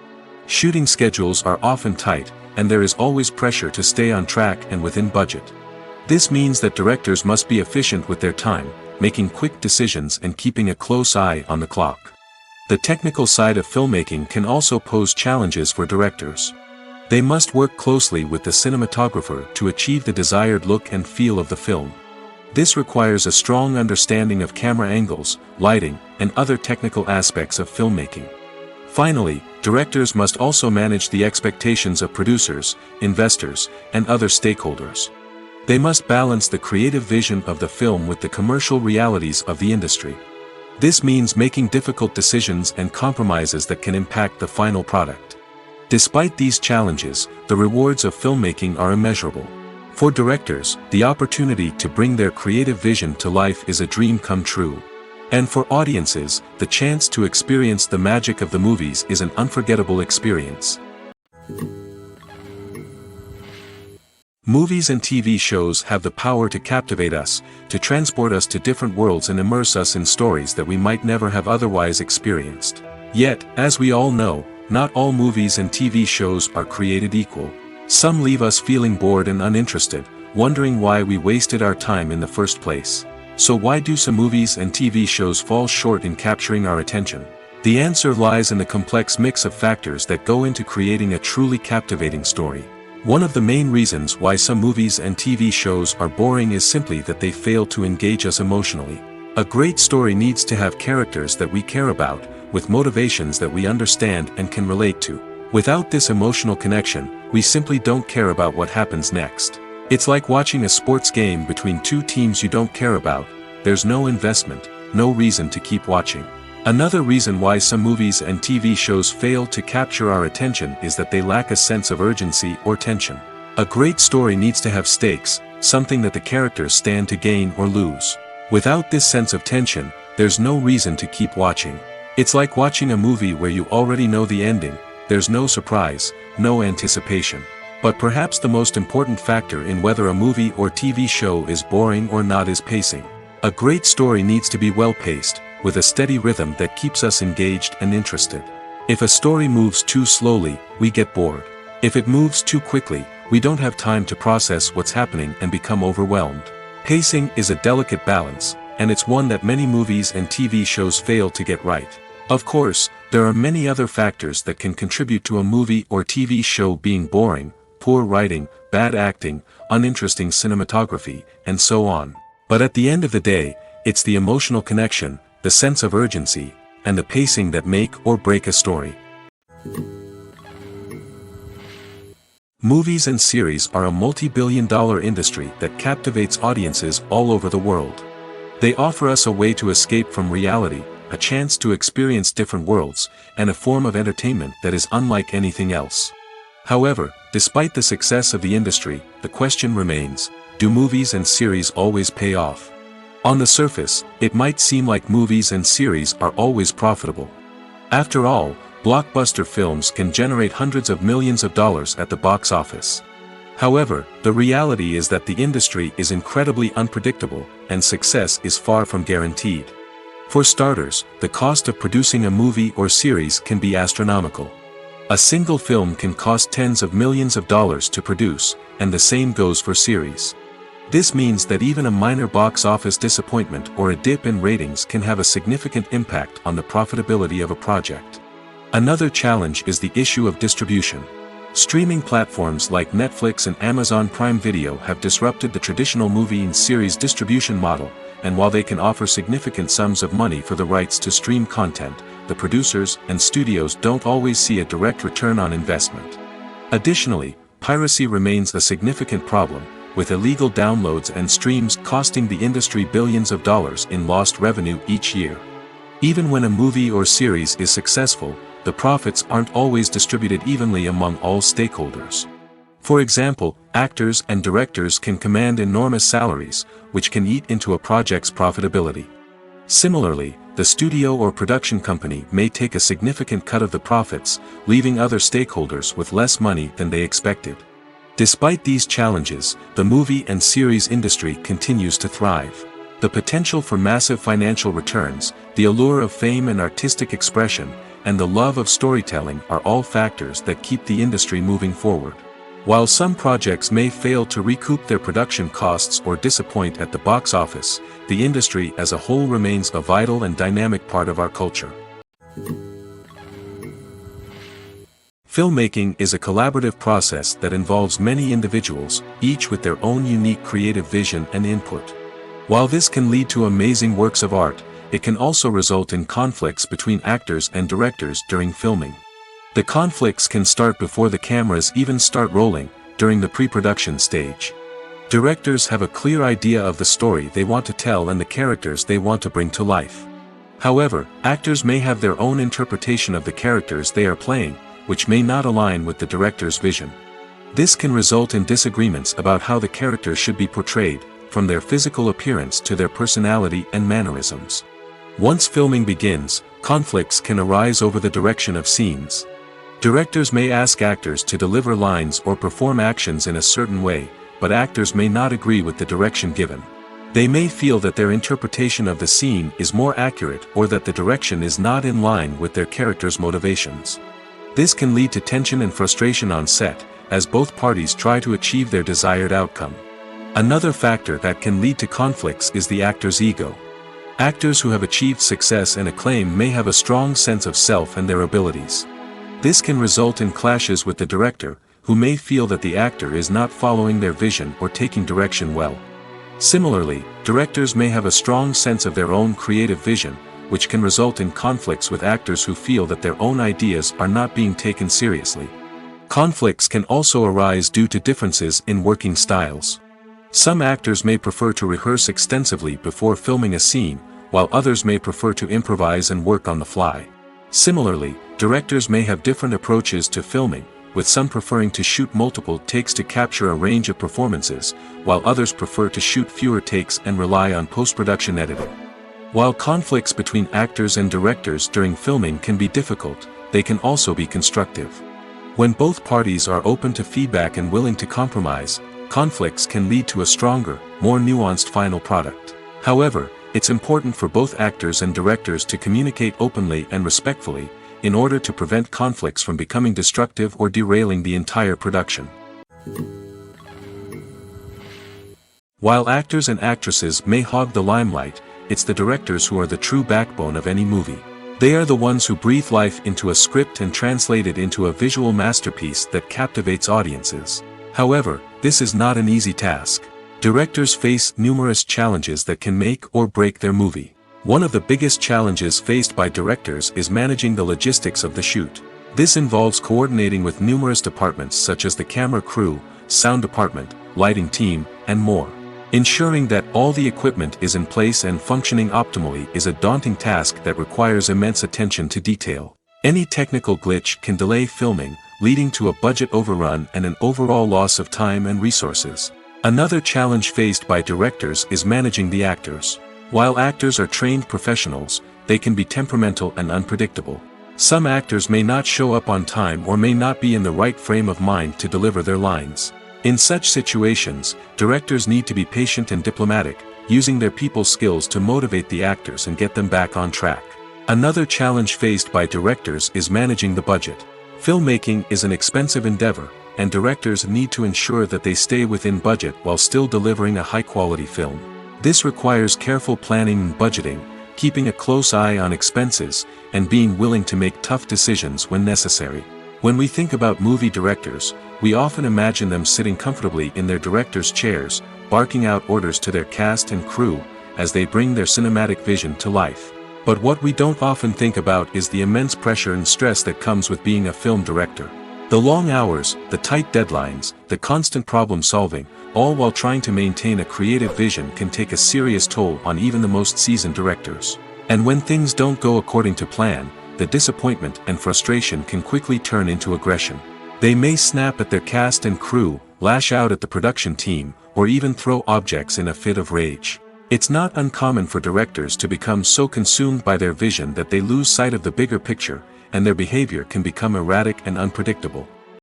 Speaker 1: Shooting schedules are often tight, and there is always pressure to stay on track and within budget. This means that directors must be efficient with their time, making quick decisions and keeping a close eye on the clock. The technical side of filmmaking can also pose challenges for directors. They must work closely with the cinematographer to achieve the desired look and feel of the film. This requires a strong understanding of camera angles, lighting, and other technical aspects of filmmaking. Finally, directors must also manage the expectations of producers, investors, and other stakeholders. They must balance the creative vision of the film with the commercial realities of the industry. This means making difficult decisions and compromises that can impact the final product. Despite these challenges, the rewards of filmmaking are immeasurable. For directors, the opportunity to bring their creative vision to life is a dream come true. And for audiences, the chance to experience the magic of the movies is an unforgettable experience. Movies and TV shows have the power to captivate us, to transport us to different worlds and immerse us in stories that we might never have otherwise experienced. Yet, as we all know, not all movies and TV shows are created equal. Some leave us feeling bored and uninterested, wondering why we wasted our time in the first place. So why do some movies and TV shows fall short in capturing our attention? The answer lies in the complex mix of factors that go into creating a truly captivating story. One of the main reasons why some movies and TV shows are boring is simply that they fail to engage us emotionally. A great story needs to have characters that we care about, with motivations that we understand and can relate to. Without this emotional connection, we simply don't care about what happens next. It's like watching a sports game between two teams you don't care about. There's no investment, no reason to keep watching. Another reason why some movies and TV shows fail to capture our attention is that they lack a sense of urgency or tension. A great story needs to have stakes, something that the characters stand to gain or lose. Without this sense of tension, there's no reason to keep watching. It's like watching a movie where you already know the ending. There's no surprise, no anticipation. But perhaps the most important factor in whether a movie or TV show is boring or not is pacing. A great story needs to be well-paced, with a steady rhythm that keeps us engaged and interested. If a story moves too slowly, we get bored. If it moves too quickly, we don't have time to process what's happening and become overwhelmed. Pacing is a delicate balance, and it's one that many movies and TV shows fail to get right. Of course, there are many other factors that can contribute to a movie or TV show being boring: poor writing, bad acting, uninteresting cinematography, and so on. But at the end of the day, it's the emotional connection, the sense of urgency, and the pacing that make or break a story. Movies and series are a multi-billion-dollar industry that captivates audiences all over the world. They offer us a way to escape from reality, a chance to experience different worlds, and a form of entertainment that is unlike anything else. However, despite the success of the industry, the question remains: do movies and series always pay off? On the surface, it might seem like movies and series are always profitable. After all, blockbuster films can generate hundreds of millions of dollars at the box office. However, the reality is that the industry is incredibly unpredictable, and success is far from guaranteed. For starters, the cost of producing a movie or series can be astronomical. A single film can cost tens of millions of dollars to produce, and the same goes for series. This means that even a minor box office disappointment or a dip in ratings can have a significant impact on the profitability of a project. Another challenge is the issue of distribution. Streaming platforms like Netflix and Amazon Prime Video have disrupted the traditional movie and series distribution model, and while they can offer significant sums of money for the rights to stream content, the producers and studios don't always see a direct return on investment. Additionally, piracy remains a significant problem, with illegal downloads and streams costing the industry billions of dollars in lost revenue each year. Even when a movie or series is successful, the profits aren't always distributed evenly among all stakeholders. For example, actors and directors can command enormous salaries, which can eat into a project's profitability. Similarly, the studio or production company may take a significant cut of the profits, leaving other stakeholders with less money than they expected. Despite these challenges, the movie and series industry continues to thrive. The potential for massive financial returns, the allure of fame and artistic expression, and the love of storytelling are all factors that keep the industry moving forward. While some projects may fail to recoup their production costs or disappoint at the box office, the industry as a whole remains a vital and dynamic part of our culture. Filmmaking is a collaborative process that involves many individuals, each with their own unique creative vision and input. While this can lead to amazing works of art, it can also result in conflicts between actors and directors during filming. The conflicts can start before the cameras even start rolling, during the pre-production stage. Directors have a clear idea of the story they want to tell and the characters they want to bring to life. However, actors may have their own interpretation of the characters they are playing, which may not align with the director's vision. This can result in disagreements about how the characters should be portrayed, from their physical appearance to their personality and mannerisms. Once filming begins, conflicts can arise over the direction of scenes. Directors may ask actors to deliver lines or perform actions in a certain way, but actors may not agree with the direction given. They may feel that their interpretation of the scene is more accurate or that the direction is not in line with their character's motivations. This can lead to tension and frustration on set, as both parties try to achieve their desired outcome. Another factor that can lead to conflicts is the actor's ego. Actors who have achieved success and acclaim may have a strong sense of self and their abilities. This can result in clashes with the director, who may feel that the actor is not following their vision or taking direction well. Similarly, directors may have a strong sense of their own creative vision, which can result in conflicts with actors who feel that their own ideas are not being taken seriously. Conflicts can also arise due to differences in working styles. Some actors may prefer to rehearse extensively before filming a scene, while others may prefer to improvise and work on the fly. Similarly, directors may have different approaches to filming, with some preferring to shoot multiple takes to capture a range of performances, while others prefer to shoot fewer takes and rely on post-production editing. While conflicts between actors and directors during filming can be difficult, they can also be constructive. When both parties are open to feedback and willing to compromise, conflicts can lead to a stronger, more nuanced final product. However, it's important for both actors and directors to communicate openly and respectfully, in order to prevent conflicts from becoming destructive or derailing the entire production. While actors and actresses may hog the limelight, it's the directors who are the true backbone of any movie. They are the ones who breathe life into a script and translate it into a visual masterpiece that captivates audiences. However, this is not an easy task. Directors face numerous challenges that can make or break their movie. One of the biggest challenges faced by directors is managing the logistics of the shoot. This involves coordinating with numerous departments such as the camera crew, sound department, lighting team, and more. Ensuring that all the equipment is in place and functioning optimally is a daunting task that requires immense attention to detail. Any technical glitch can delay filming, leading to a budget overrun and an overall loss of time and resources. Another challenge faced by directors is managing the actors. While actors are trained professionals, they can be temperamental and unpredictable. Some actors may not show up on time or may not be in the right frame of mind to deliver their lines. In such situations, directors need to be patient and diplomatic, using their people skills to motivate the actors and get them back on track. Another challenge faced by directors is managing the budget. Filmmaking is an expensive endeavor, and directors need to ensure that they stay within budget while still delivering a high-quality film. This requires careful planning and budgeting, keeping a close eye on expenses, and being willing to make tough decisions when necessary. When we think about movie directors, we often imagine them sitting comfortably in their director's chairs, barking out orders to their cast and crew, as they bring their cinematic vision to life. But what we don't often think about is the immense pressure and stress that comes with being a film director. The long hours, the tight deadlines, the constant problem solving, all while trying to maintain a creative vision can take a serious toll on even the most seasoned directors. And when things don't go according to plan, the disappointment and frustration can quickly turn into aggression. They may snap at their cast and crew, lash out at the production team, or even throw objects in a fit of rage. It's not uncommon for directors to become so consumed by their vision that they lose sight of the bigger picture, and their behavior can become erratic and unpredictable.